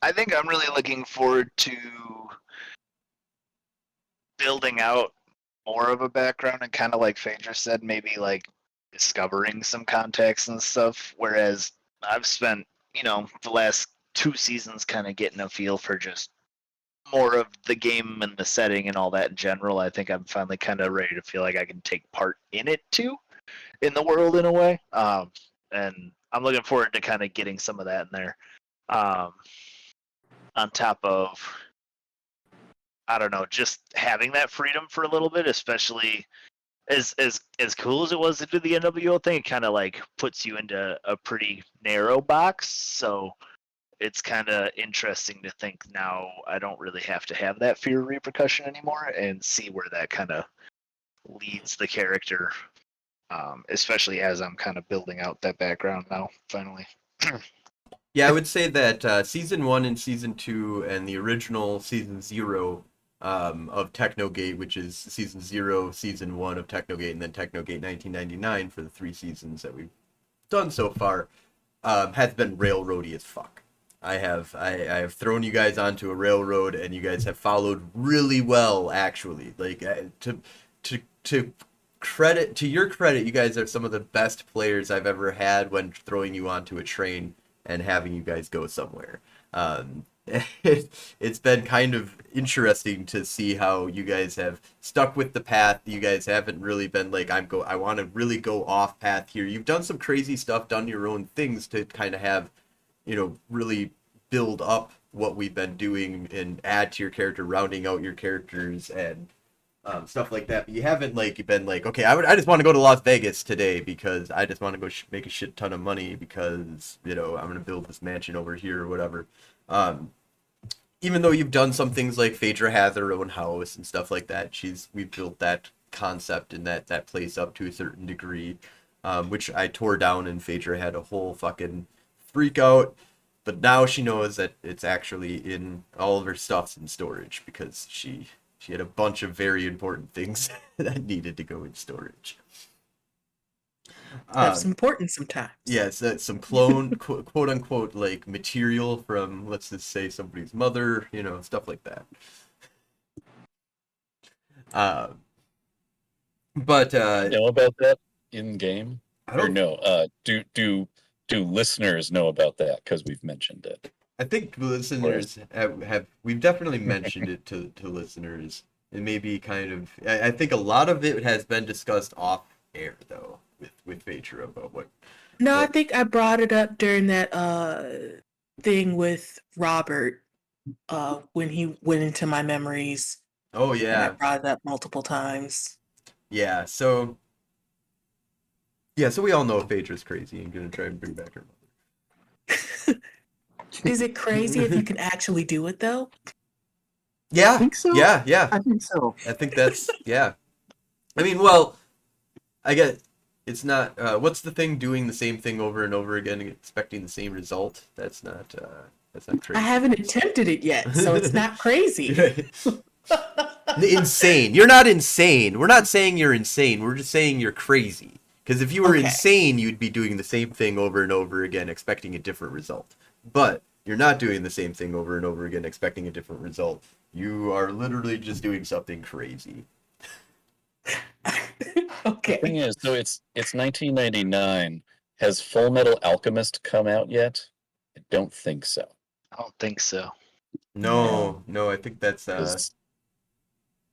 I think I'm really looking forward to building out more of a background, and kind of like Phaedra said, maybe like discovering some context and stuff. Whereas I've spent, you know, the last 2 seasons kind of getting a feel for just more of the game and the setting and all that in general. I think I'm finally kind of ready to feel like I can take part in it too, in the world in a way. And I'm looking forward to kind of getting some of that in there. On top of, I don't know, just having that freedom for a little bit, especially as cool as it was to do the NWO thing, it kind of like puts you into a pretty narrow box. So it's kind of interesting to think now I don't really have to have that fear of repercussion anymore, and see where that kind of leads the character, especially as I'm kind of building out that background now, finally. Yeah, I would say that season 1 and season 2 and the original season 0 of Technogate, which is season 0, season 1 of Technogate, and then Technogate 1999 for the 3 seasons that we've done so far, has been railroady as fuck. I have thrown you guys onto a railroad, and you guys have followed really well, actually. Like to credit, to your credit, you guys are some of the best players I've ever had when throwing you onto a train and having you guys go somewhere. It's been kind of interesting to see how you guys have stuck with the path. You guys haven't really been like, I want to really go off path here. You've done some crazy stuff, done your own things to kind of have, you know, really build up what we've been doing and add to your character, rounding out your characters and stuff like that. But you haven't like been like, okay, I just want to go to Las Vegas today because I just want to go make a shit ton of money because, you know, I'm gonna build this mansion over here or whatever. Even though you've done some things like Phaedra has her own house and stuff like that, we've built that concept and that place up to a certain degree. which I tore down, and Phaedra had a whole fucking freak out. But now she knows that it's actually in all of her stuff's in storage because she had a bunch of very important things that needed to go in storage. That's important sometimes. Yes, that's some clone quote unquote like material from, let's just say, somebody's mother, stuff like that. But know about that in game, I or don't. no? Do listeners know about that because we've mentioned it? I think listeners have we've definitely mentioned it to listeners. It may be kind of. I think a lot of it has been discussed off air though with Phaedra about what. No, I think I brought it up during that thing with Robert when he went into my memories. Oh And I yeah, brought it up multiple times. yeah. So we all know Phaedra's crazy and gonna try and bring back her mother. Is it crazy if you can actually do it though? Yeah, I think so. yeah. I think so. I think that's yeah. I mean, well, I get it's not. What's the thing? Doing the same thing over and over again, expecting the same result. That's not crazy. I haven't attempted it yet, so it's not crazy. Insane. You're not insane. We're not saying you're insane. We're just saying you're crazy. Because if you were Okay. insane, you'd be doing the same thing over and over again, expecting a different result. But you're not doing the same thing over and over again, expecting a different result. You are literally just doing something crazy. Okay. Thing is, so it's 1999. Has Full Metal Alchemist come out yet? I don't think so. I don't think so. No, I think that's 'Cause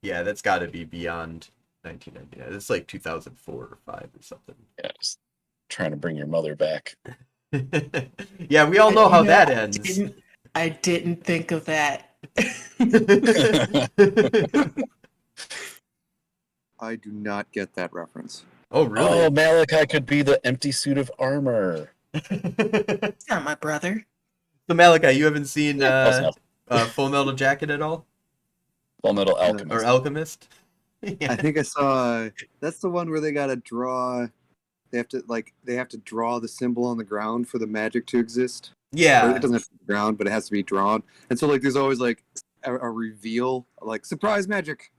yeah, that's got to be beyond 1999. It's like 2004 or 5 or something. yeah, just trying to bring your mother back. Yeah, we all know how that ends. I didn't think of that. I do not get that reference. Oh, really? Oh, Malachi could be the empty suit of armor. It's not my brother. So Malachi, you haven't seen Close enough. Full Metal Jacket at all, Full Metal or Alchemist. Alchemist? I Yeah. think I saw that's the one where they gotta draw. They have to draw the symbol on the ground for the magic to exist. Or Yeah. it doesn't have to be ground, but it has to be drawn. And so there's always a reveal, like surprise magic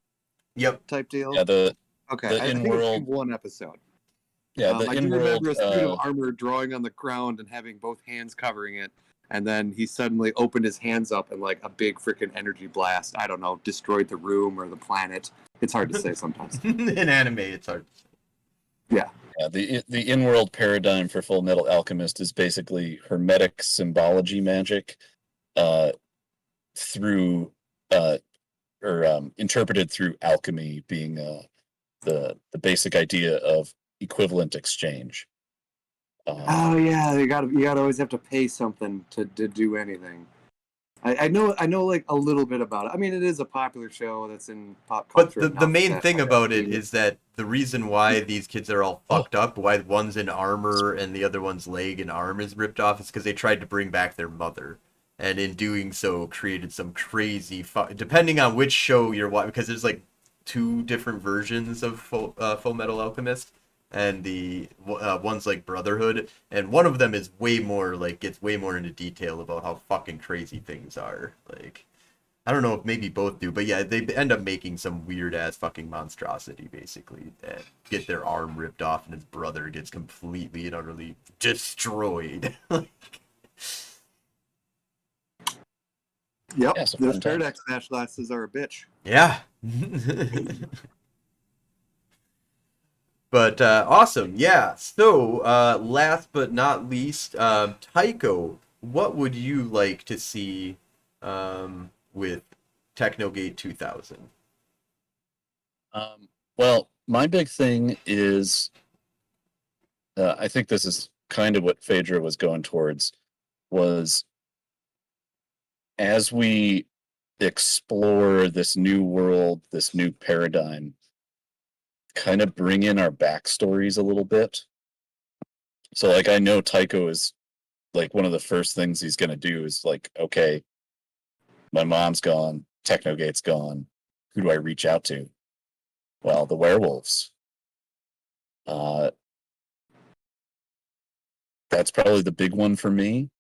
Yep. type deal. Yeah, the Okay, the I think in-world- it's one episode. yeah the I do in-world. remember a suit of armor drawing on the ground and having both hands covering it, and then he suddenly opened his hands up and like a big freaking energy blast, I don't know, destroyed the room or the planet. It's hard to say sometimes. In anime, it's hard. Yeah, the in-world paradigm for Full Metal Alchemist is basically hermetic symbology magic, through interpreted through alchemy being the basic idea of equivalent exchange. Oh yeah, you gotta always have to pay something to do anything. I know like a little bit about it. I mean, it is a popular show that's in pop But culture. the main thing about it is that the reason why these kids are all fucked up, why one's in armor and the other one's leg and arm is ripped off, is because they tried to bring back their mother. And in doing so, created some crazy depending on which show you're watching, because there's like 2 different versions of Full Metal Alchemist, and the one's like Brotherhood, and one of them is way more like gets way more into detail about how fucking crazy things are. Like, I don't know if maybe both do, but yeah, they end up making some weird ass fucking monstrosity basically, and get their arm ripped off, and his brother gets completely and utterly destroyed. Yep, Yeah, so those fun Paradox Dash glasses are a bitch. Yeah. But awesome, yeah. So last but not least, Taiko, what would you like to see with Technogate 2000? Well, my big thing is, I think this is kind of what Phaedra was going towards, was as we explore this new world, this new paradigm, kind of bring in our backstories a little bit. So, like, I know Taiko is, like, one of the first things he's going to do is, like, okay, my mom's gone, Technogate's gone, who do I reach out to? Well, the werewolves. That's probably the big one for me.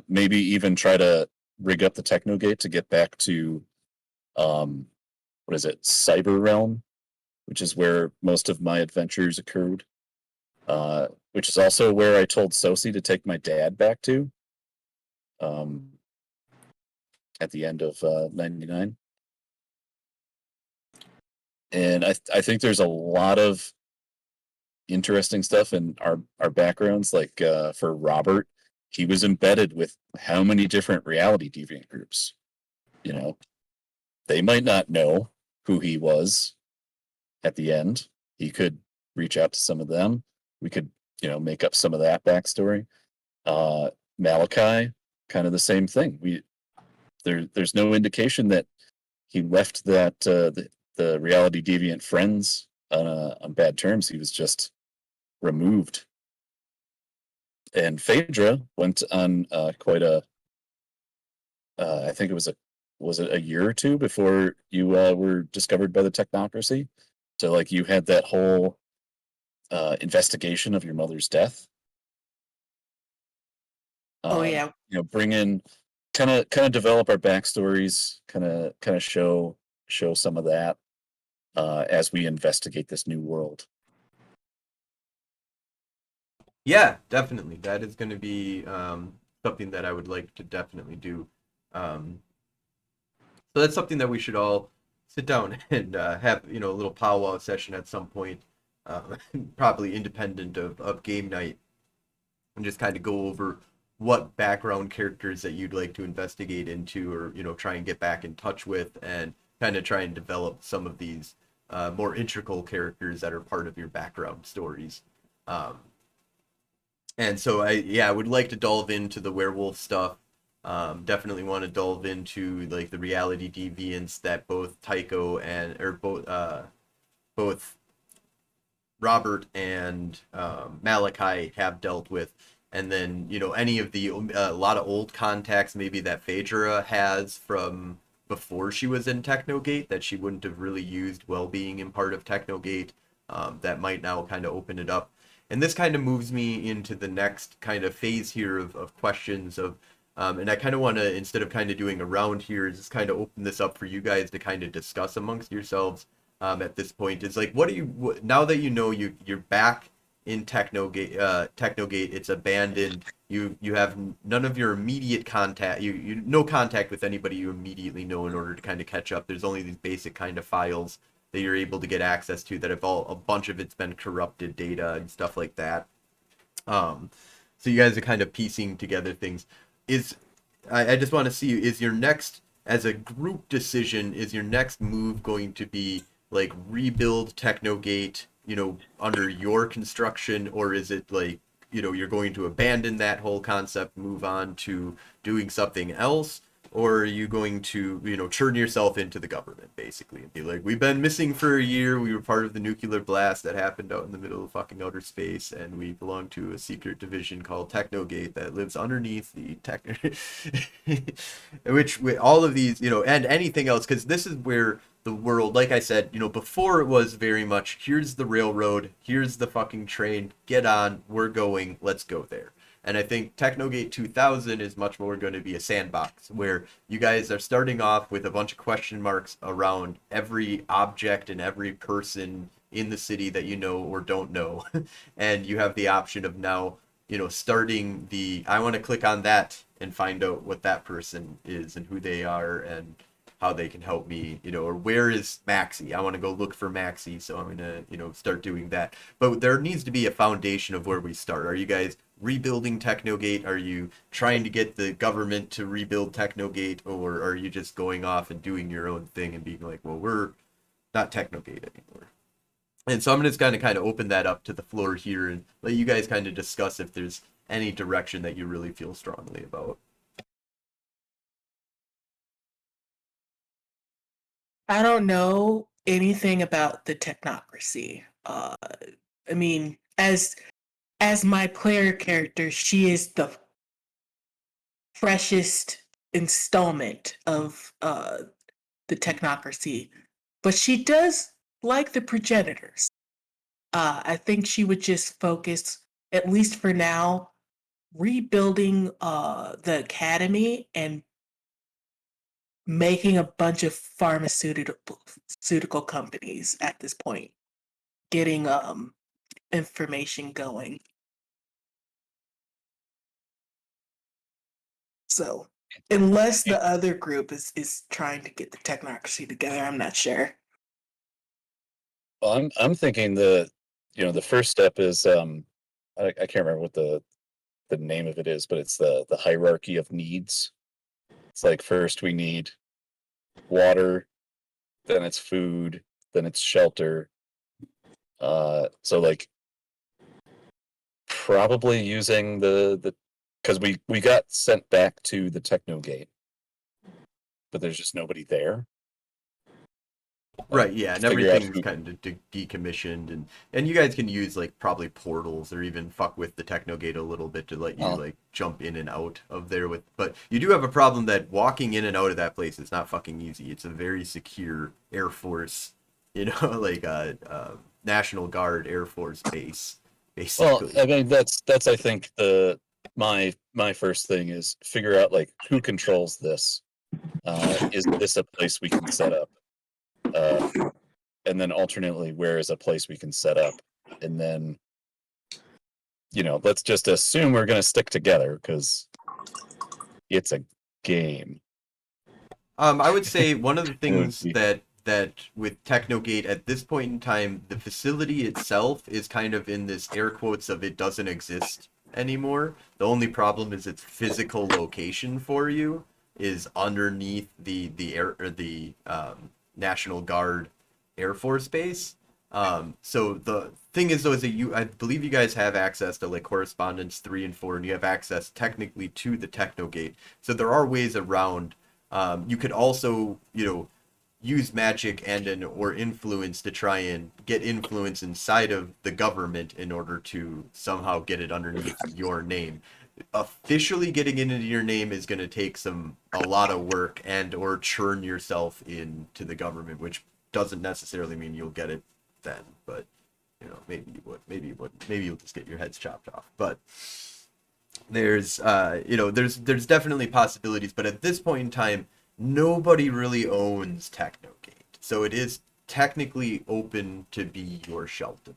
Maybe even try to rig up the Technogate to get back to what is it, Cyber Realm, which is where most of my adventures occurred. Which is also where I told Sosi to take my dad back to. At the end of 99. And I think there's a lot of interesting stuff in our backgrounds. Like for Robert, he was embedded with how many different reality deviant groups. You know, they might not know who he was at the end. He could reach out to some of them. We could, make up some of that backstory. Malachi, kind of the same thing. There's no indication that he left that the reality deviant friends on bad terms. He was just removed. And Phaedra went on quite a I think it was it a year or two before you were discovered by the technocracy. So like you had that whole investigation of your mother's death. Oh yeah. Bring in kind of develop our backstories, kind of show some of that as we investigate this new world. Yeah, definitely. That is going to be something that I would like to definitely do. So that's something that we should all sit down and have, a little powwow session at some point, probably independent of game night, and just kind of go over what background characters that you'd like to investigate into, or try and get back in touch with, and kind of try and develop some of these more integral characters that are part of your background stories. And so I would like to delve into the werewolf stuff. Definitely want to delve into like the reality deviants that both Taiko and both Robert and Malachi have dealt with, and then any of the a lot of old contacts maybe that Phaedra has from before she was in Technogate that she wouldn't have really used while being in part of Technogate, that might now kind of open it up. And this kind of moves me into the next kind of phase here of questions of, and I kind of want to, instead of kind of doing a round here, just kind of open this up for you guys to kind of discuss amongst yourselves at this point. Is like, now that you're back in Technogate, it's abandoned. You have none of your immediate contact, you no contact with anybody you immediately know in order to kind of catch up. There's only these basic kind of files that you're able to get access to that have a bunch of it's been corrupted data and stuff like that. So you guys are kind of piecing together things. I just want to see, is your next, as a group decision, is your next move going to be like rebuild Technogate, under your construction, or is it like, you're going to abandon that whole concept, move on to doing something else? Or are you going to, turn yourself into the government, basically, and be like, we've been missing for a year. We were part of the nuclear blast that happened out in the middle of fucking outer space, and we belong to a secret division called Technogate that lives underneath the which with all of these, and anything else, because this is where the world, like I said, before it was very much, here's the railroad, here's the fucking train, get on, we're going, let's go there. And I think Technogate 2000 is much more going to be a sandbox where you guys are starting off with a bunch of question marks around every object and every person in the city that you know or don't know. And you have the option of now, starting I want to click on that and find out what that person is and who they are and how they can help me, or where is Maxie? I want to go look for Maxie, so I'm going to, start doing that. But there needs to be a foundation of where we start. Are you guys rebuilding Technogate? Are you trying to get the government to rebuild Technogate, or are you just going off and doing your own thing and being like, well, we're not Technogate anymore? And so I'm just going to kind of open that up to the floor here and let you guys kind of discuss if there's any direction that you really feel strongly about. I don't know anything about the technocracy. I mean, as my player character, she is the freshest installment of the technocracy, but she does like the progenitors. I think she would just focus, at least for now, rebuilding the academy and making a bunch of pharmaceutical companies at this point, getting information going. So unless the other group is trying to get the technocracy together, I'm not sure. Well, I'm thinking the first step is I can't remember what the name of it is, but it's the hierarchy of needs. It's like first we need water, then it's food, then it's shelter. So like probably using the because we got sent back to the Technogate, but there's just nobody there. Right, yeah, and Figure out everything's who- kind of decommissioned, and you guys can use like probably portals or even fuck with the Technogate a little bit to let you Oh. like jump in and out of there with. But you do have a problem that walking in and out of that place is not fucking easy. It's a very secure Air Force, like National Guard Air Force base, Well, basically. I mean that's I think my first thing is figure out like who controls this. Is this a place we can set up? And then alternately, where is a place we can set up? And then, let's just assume we're going to stick together because it's a game. I would say one of the things Yeah. that with Technogate at this point in time, the facility itself is kind of in this air quotes of it doesn't exist anymore. The only problem is its physical location for you is underneath the air or the National Guard Air Force Base. So the thing is though is that I believe you guys have access to like correspondence 3 and 4, and you have access technically to the Technogate. So there are ways around. You could also, use magic or influence to try and get influence inside of the government in order to somehow get it underneath your name. Officially getting it into your name is going to take a lot of work and or churn yourself into the government, which doesn't necessarily mean you'll get it then, but maybe you would, maybe you wouldn't, maybe you'll just get your heads chopped off. But there's there's definitely possibilities, but at this point in time nobody really owns Technogate, so it is technically open to be your shelter.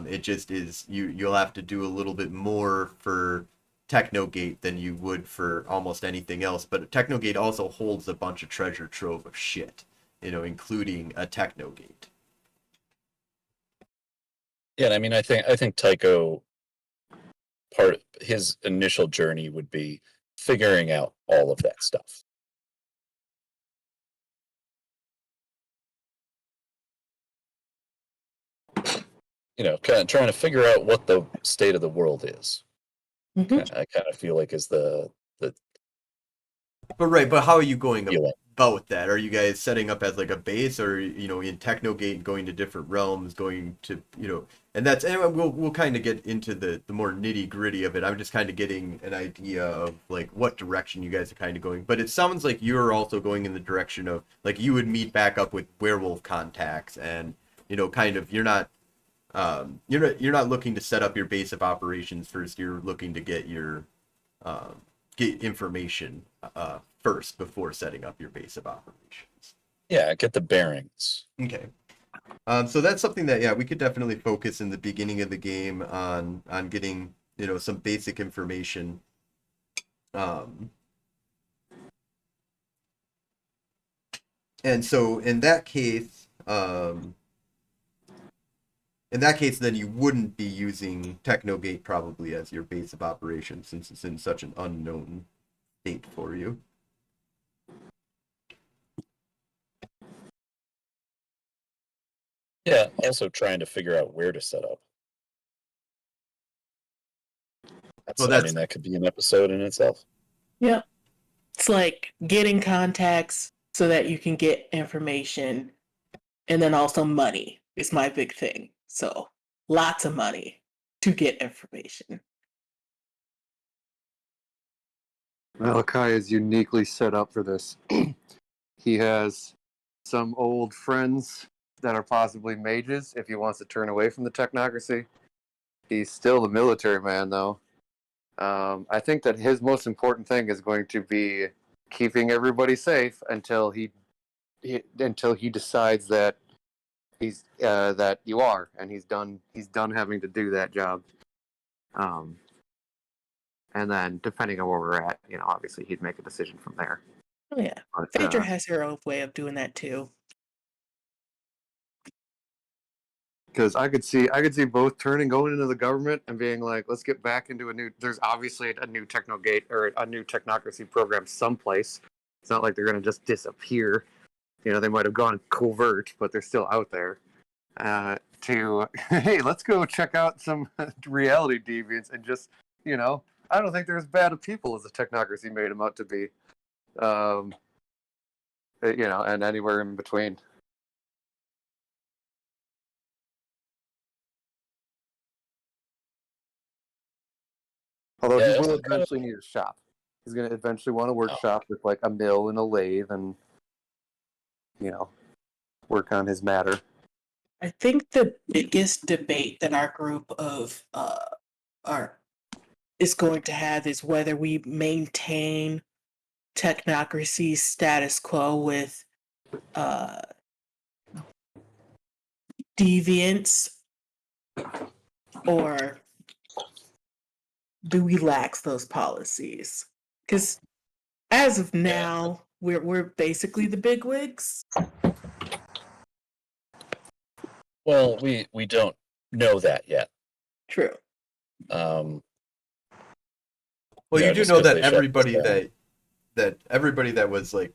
It just is you'll have to do a little bit more for Technogate than you would for almost anything else, but Technogate also holds a bunch of treasure trove of shit, including a Technogate. Yeah, and I mean, I think Taiko, his initial journey would be figuring out all of that stuff. Kind of trying to figure out what the state of the world is. Mhm. I kind of feel like is the But how are you going feeling. about that? Are you guys setting up as like a base, or in Technogate going to different realms, going to and that's anyway. We'll kind of get into the more nitty gritty of it. I'm just kind of getting an idea of like what direction you guys are kind of going. But it sounds like you're also going in the direction of like you would meet back up with werewolf contacts, and kind of you're not looking to set up your base of operations first. You're looking to get your get information first before setting up your base of operations. Yeah, get the bearings. Okay. So that's something that we could definitely focus in the beginning of the game on getting some basic information. And so in that case, then you wouldn't be using Technogate probably as your base of operations since it's in such an unknown state for you. Yeah, also trying to figure out where to set up. I mean, that could be an episode in itself. Yep. It's like getting contacts so that you can get information, and then also money is my big thing. So lots of money to get information. Malachi is uniquely set up for this. He has some old friends that are possibly mages if he wants to turn away from the technocracy. He's still the military man, though. I think that his most important thing is going to be keeping everybody safe until he decides that that you are, and he's done having to do that job. And then depending on where we're at, obviously he'd make a decision from there. Oh yeah, But, Phaedra has her own way of doing that too. because I could see both turning, going into the government and being like, let's get back into there's obviously a new Technogate or a new technocracy program someplace. It's not like they're going to just disappear. They might have gone covert, but they're still out there. Hey, let's go check out some reality deviants and just, I don't think they're as bad of people as the technocracy made them out to be. And anywhere in between. Although Yeah, he will it's kind of- eventually need a shop. He's going to eventually want a workshop with like a mill and a lathe and, work on his matter. I think the biggest debate that our group of is going to have is whether we maintain technocracy's status quo with deviants, or do we lax those policies? Because as of now, we're basically the bigwigs. Well, we don't know that yet. True. Well, Yeah, you do just know 'cause that they shut everybody us down. that everybody that was like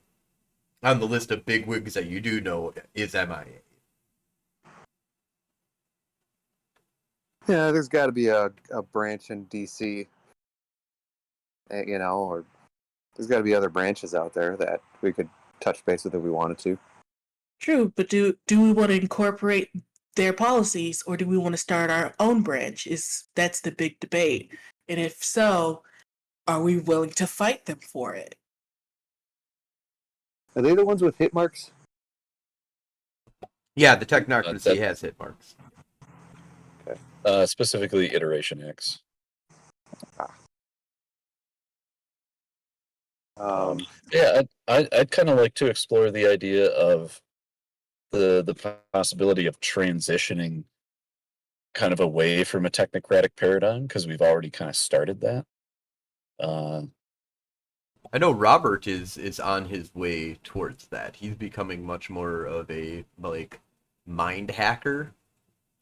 on the list of bigwigs that you do know is MIA. Yeah, there's got to be a branch in DC, or there's got to be other branches out there that we could touch base with if we wanted to. True, but do we want to incorporate their policies, or do we want to start our own branch? That's the big debate. And if so, are we willing to fight them for it? Are they the ones with hit marks? Yeah, the technocracy that- has hit marks. Specifically Iteration X. Yeah, I'd kind of like to explore the idea of the possibility of transitioning kind of away from a technocratic paradigm, because we've already kind of started that. I know Robert is on his way towards that. He's becoming much more of a like mind hacker,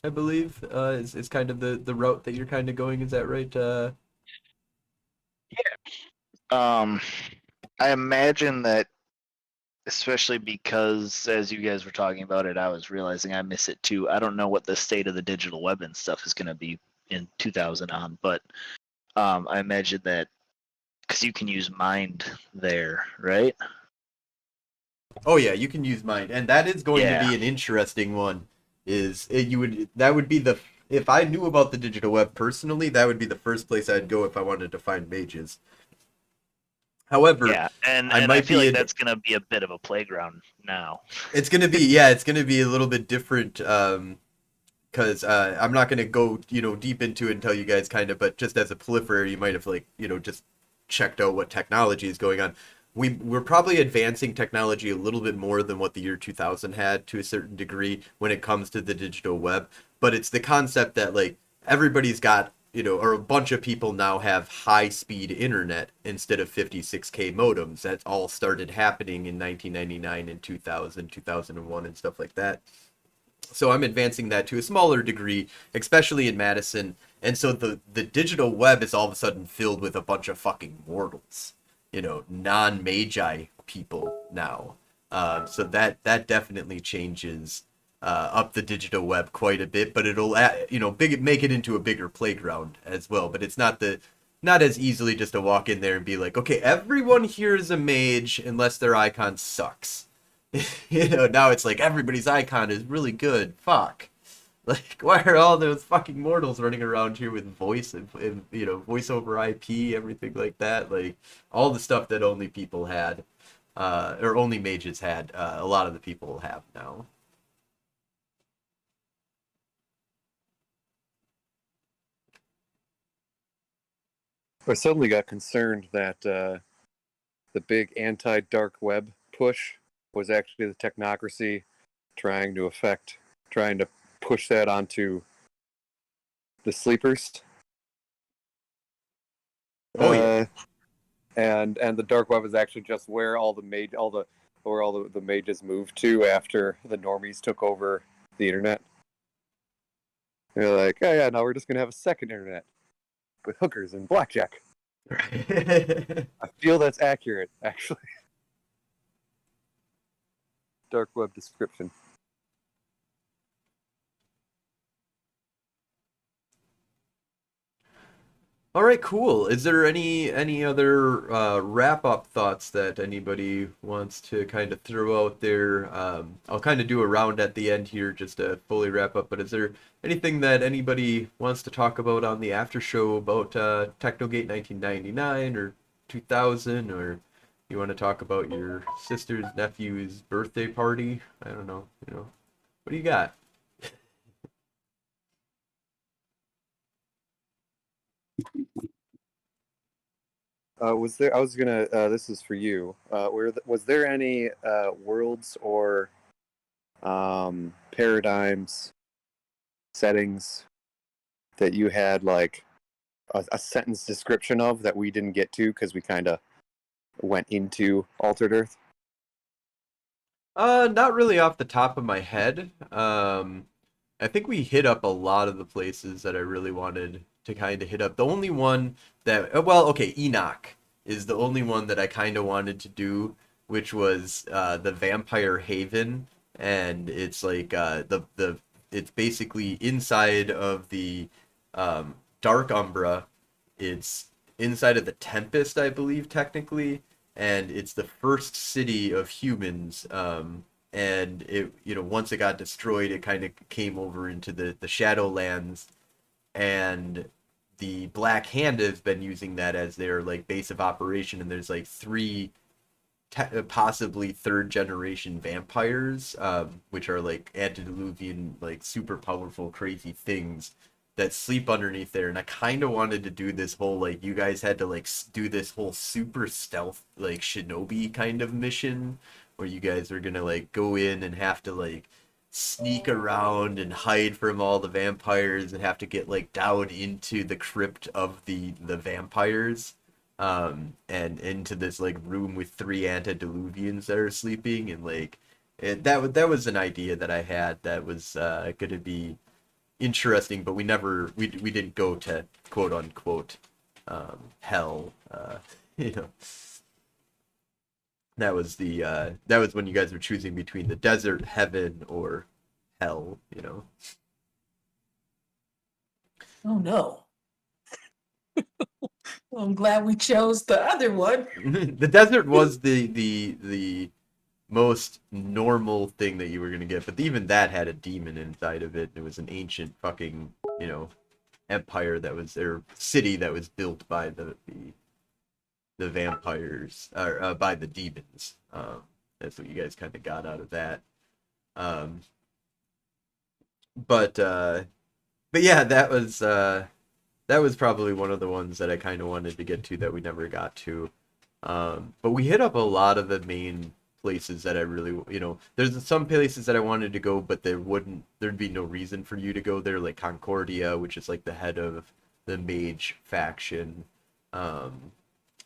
I believe. Is kind of the route that you're kind of going. Is that right? I imagine that, especially because as you guys were talking about it, I was realizing I miss it too. I don't know what the state of the digital web and stuff is going to be in 2000 on, but I imagine that because you can use Mind there, right? Oh yeah, you can use Mind, and that is going to be an interesting one. That would be if I knew about the digital web personally, that would be the first place I'd go if I wanted to find mages. However, Yeah, and I I might feel be like that's going to be a bit of a playground now. it's gonna be a little bit different because I'm not gonna go deep into it and tell you guys kind of, but just as a proliferary, you might have just checked out what technology is going on. We're probably advancing technology a little bit more than what the year 2000 had to a certain degree when it comes to the digital web, but it's the concept that like everybody's got or a bunch of people now have high speed internet instead of 56K modems. That all started happening in 1999 and 2000, 2001 and stuff like that. So I'm advancing that to a smaller degree, especially in Madison. And so the digital web is all of a sudden filled with a bunch of fucking mortals, non-magi people now. So that definitely changes up the digital web quite a bit, but it'll make it into a bigger playground as well. But it's not as easily just to walk in there and be like, okay, everyone here is a mage unless their icon sucks. Now it's like everybody's icon is really good. Fuck. Like, why are all those fucking mortals running around here with voice and voice over IP, everything like that? Like, all the stuff that only people had, or only mages had, a lot of the people have now. I suddenly got concerned that the big anti-dark web push was actually the technocracy trying to push that onto the sleepers. Oh yeah. And the dark web is actually just where the mages moved to after the normies took over the internet. They're like, oh yeah, now we're just gonna have a second internet with hookers and blackjack. I feel that's accurate, actually. Dark web description. All right, cool. Is there any other wrap up thoughts that anybody wants to kind of throw out there? I'll kind of do a round at the end here just to fully wrap up. But is there anything that anybody wants to talk about on the after show about Technogate 1999 or 2000, or you want to talk about your sister's nephew's birthday party? I don't know. What do you got? Was there? I was gonna. This is for you. Was there any worlds or paradigms, settings that you had like a sentence description of that we didn't get to because we kind of went into Altered Earth? Not really off the top of my head. I think we hit up a lot of the places that I really wanted to kind of hit up. The only one that, well, okay, Enoch is the only one that I kind of wanted to do, which was the Vampire Haven, and it's like it's basically inside of the Dark Umbra. It's inside of the Tempest, I believe, technically, and it's the first city of humans. And it, once it got destroyed, it kind of came over into the Shadowlands, and the Black Hand has been using that as their like base of operation. And there's like three, possibly third generation vampires, which are like antediluvian, like super powerful, crazy things that sleep underneath there. And I kind of wanted to do this whole like you guys had to like do this whole super stealth like shinobi kind of mission where you guys are gonna like go in and have to like sneak around and hide from all the vampires and have to get like down into the crypt of the vampires, and into this like room with three antediluvians that are sleeping. And like that was an idea that I had that was gonna be interesting, but we didn't go to quote unquote hell. You know, that was when you guys were choosing between the desert, heaven, or hell. Oh no. Well, I'm glad we chose the other one. The desert was the most normal thing that you were gonna get, but even that had a demon inside of it. It was an ancient fucking empire that was their city that was built by the vampires, or by the demons. That's what you guys kind of got out of that. Um, but yeah, that was probably one of the ones that I kind of wanted to get to that we never got to. But we hit up a lot of the main places that I really, there's some places that I wanted to go, but there'd be no reason for you to go there, like Concordia, which is like the head of the Mage faction.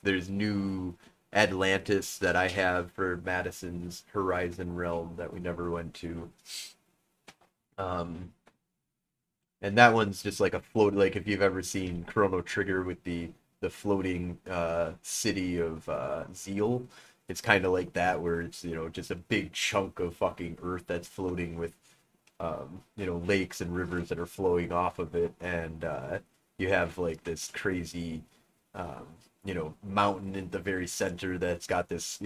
There's New Atlantis that I have for Madison's Horizon realm that we never went to. And that one's just like a float, like if you've ever seen Chrono Trigger with the floating city of Zeal, it's kind of like that, where it's just a big chunk of fucking earth that's floating with lakes and rivers that are flowing off of it. And you have like this crazy mountain in the very center that's got this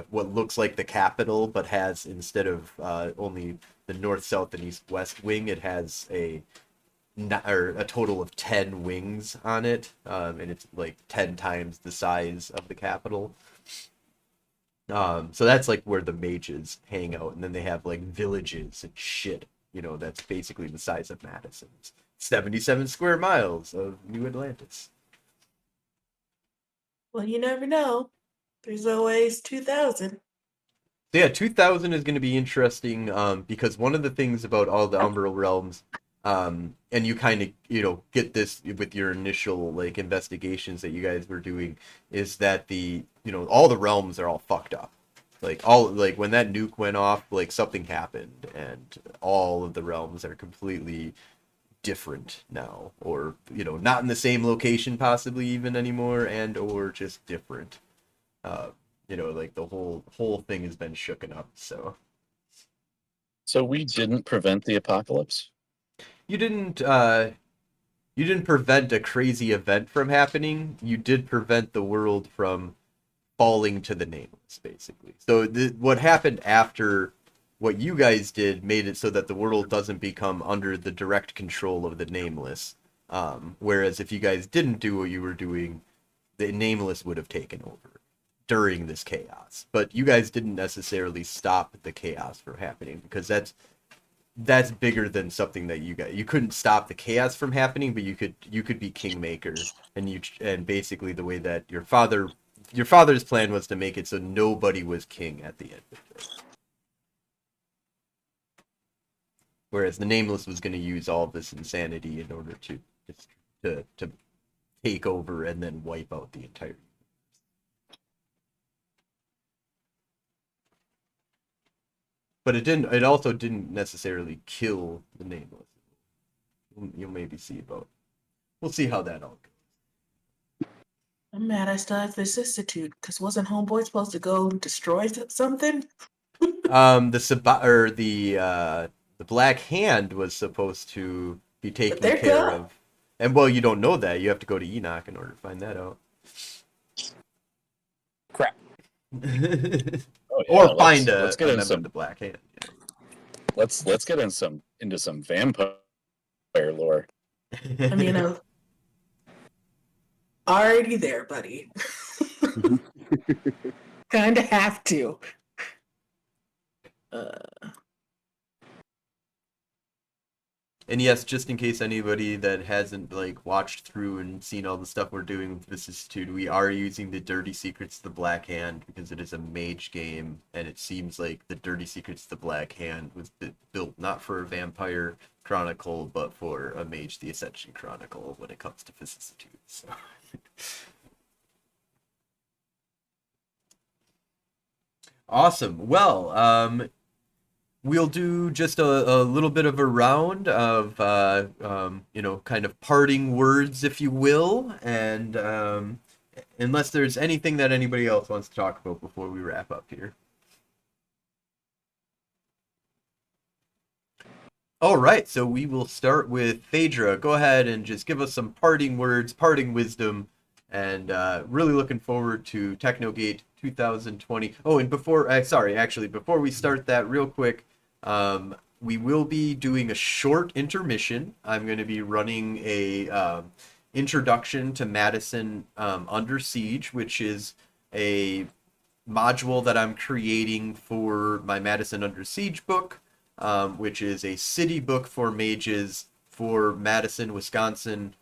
what looks like the capital, but has, instead of only the north, south, and east, west wing, it has a total of 10 wings on it, and it's like 10 times the size of the capital. So that's like where the mages hang out, and then they have like villages and shit. That's basically the size of Madison's 77 square miles of New Atlantis. Well, you never know. There's always 2000. So yeah, 2000 is going to be interesting because one of the things about all the Umbral realms, and you kind of get this with your initial like investigations that you guys were doing, is that all the realms are all fucked up. Like when that nuke went off, like something happened, and all of the realms are completely different now, or not in the same location possibly even anymore, and or just different. Uh, like the whole thing has been shooken up. So So we didn't prevent the apocalypse. you didn't prevent a crazy event from happening. You did prevent the world from falling to the nameless, basically. So what happened after what you guys did made it so that the world doesn't become under the direct control of the nameless. Whereas if you guys didn't do what you were doing, the nameless would have taken over during this chaos. But you guys didn't necessarily stop the chaos from happening, because that's bigger than something that you couldn't stop the chaos from happening, but you could be kingmaker, and basically the way that your father's plan was to make it so nobody was king at the end of it. Whereas the nameless was going to use all of this insanity in order to take over and then wipe out the entire. But it also didn't necessarily kill the nameless. You'll maybe see about. We'll see how that all goes. I'm mad I still have vicissitude, because wasn't Homeboy supposed to go destroy something? The Black Hand was supposed to be taken they're care gone. of. And well, you don't know that. You have to go to Enoch in order to find that out. Crap. Or let's find get a in member some. of the Black Hand. Let's get into some vampire lore. I mean, I'm already there, buddy. Kind of have to. And yes, just in case anybody that hasn't like watched through and seen all the stuff we're doing with Vicissitude, we are using the Dirty Secrets of the Black Hand because it is a mage game, and it seems like the Dirty Secrets of the Black Hand was built not for a vampire chronicle, but for a Mage the Ascension chronicle when it comes to Vicissitude. So. Awesome. Well, we'll do just a little bit of a round of, kind of parting words, if you will. And unless there's anything that anybody else wants to talk about before we wrap up here. All right, so we will start with Phaedra. Go ahead and just give us some parting words, parting wisdom, and really looking forward to Technogate 2020. Oh, and before we start that real quick, we will be doing a short intermission. I'm going to be running a introduction to Madison Under Siege, which is a module that I'm creating for my Madison Under Siege book, which is a city book for mages for Madison, Wisconsin.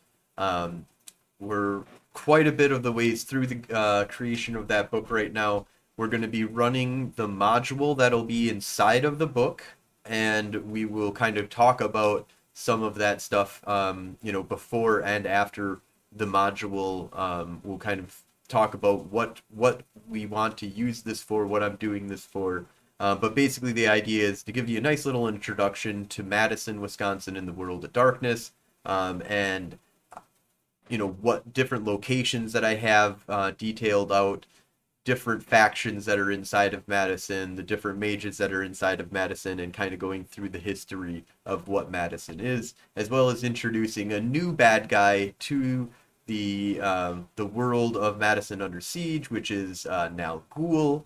We're quite a bit of the ways through the creation of that book right now. We're going to be running the module that'll be inside of the book, and we will kind of talk about some of that stuff, before and after the module. We'll kind of talk about what we want to use this for, what I'm doing this for. But basically the idea is to give you a nice little introduction to Madison, Wisconsin, and the World of Darkness, and what different locations that I have detailed out, different factions that are inside of Madison, the different mages that are inside of Madison, and kind of going through the history of what Madison is, as well as introducing a new bad guy to the world of Madison Under Siege, which is now Ghoul,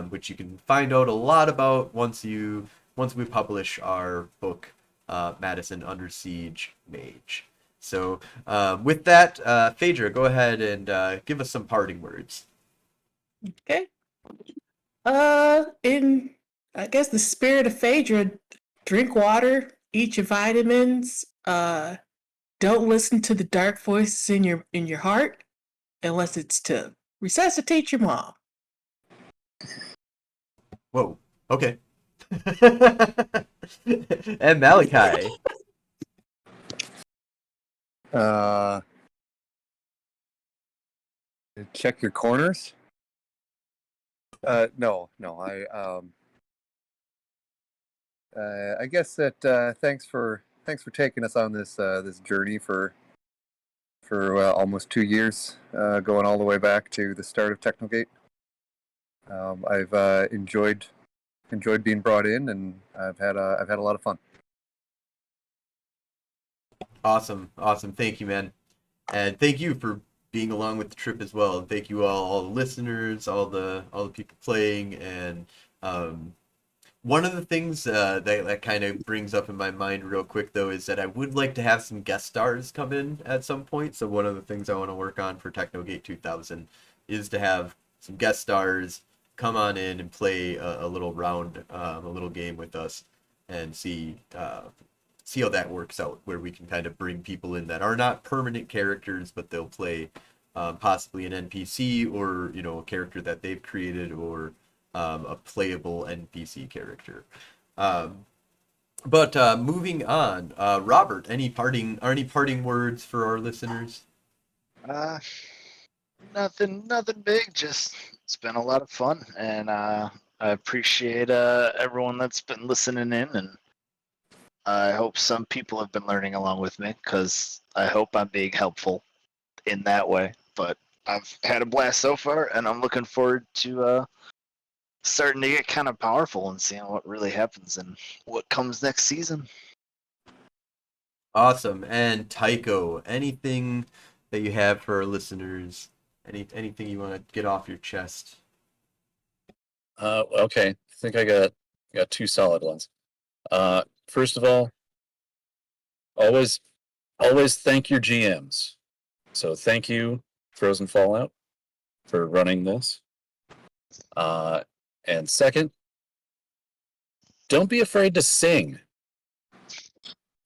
which you can find out a lot about once we publish our book, Madison Under Siege Mage. So with that, Phaedra, go ahead and give us some parting words. Okay. In I guess the spirit of Phaedra, drink water, eat your vitamins. Don't listen to the dark voices in your heart, unless it's to resuscitate your mom. Whoa. Okay. And Malachi. Check your corners. No. I guess that thanks for taking us on this this journey for almost 2 years, going all the way back to the start of Technogate. I've enjoyed being brought in, and I've had a lot of fun. Awesome. Thank you, man. And thank you for being along with the trip as well. And thank you all the listeners, all the people playing. And one of the things that kind of brings up in my mind real quick, though, is that I would like to have some guest stars come in at some point. So one of the things I want to work on for Technogate 2000 is to have some guest stars come on in and play a little round, a little game with us, and see how that works out, where we can kind of bring people in that are not permanent characters, but they'll play possibly an NPC, or a character that they've created, or a playable NPC character. But moving on, Robert, any parting words for our listeners? Nothing big. Just it's been a lot of fun, and I appreciate everyone that's been listening in, and I hope some people have been learning along with me, because I hope I'm being helpful in that way. But I've had a blast so far, and I'm looking forward to starting to get kind of powerful and seeing what really happens and what comes next season. Awesome. And Taiko, anything that you have for our listeners? Anything you want to get off your chest? Okay. I think I got two solid ones. First of all, always thank your GMs. So thank you, Frozen Fallout, for running this. And second, don't be afraid to sing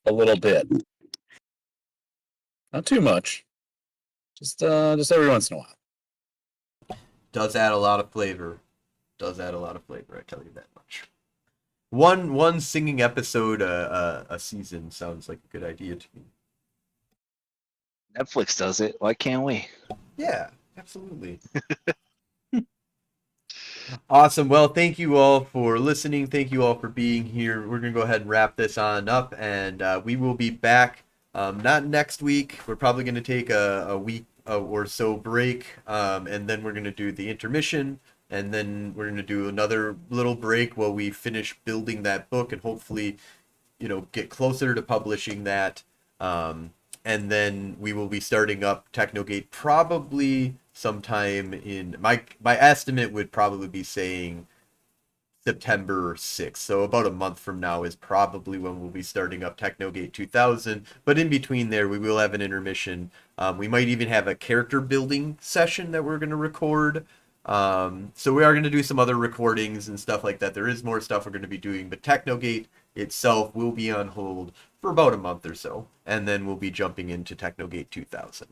a little bit. Not too much. Just every once in a while. Does add a lot of flavor. I tell you that much. One singing episode a season sounds like a good idea to me. Netflix does it. Why can't we? Yeah, absolutely. Awesome. Well, thank you all for listening. Thank you all for being here. We're going to go ahead and wrap this on up, and we will be back not next week. We're probably going to take a week or so break, and then we're going to do the intermission, and then we're going to do another little break while we finish building that book and hopefully, get closer to publishing that. And then we will be starting up Technogate probably sometime in my estimate would probably be saying September 6th. So about a month from now is probably when we'll be starting up Technogate 2000. But in between there, we will have an intermission. We might even have a character building session that we're going to record. So we are going to do some other recordings and stuff like that. There is more stuff we're going to be doing, but Technogate itself will be on hold for about a month or so, and then we'll be jumping into Technogate 2000.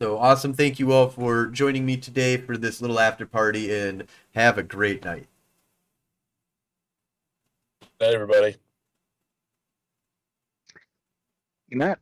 So awesome. Thank you all for joining me today for this little after party, and have a great night. Night, everybody. Good night.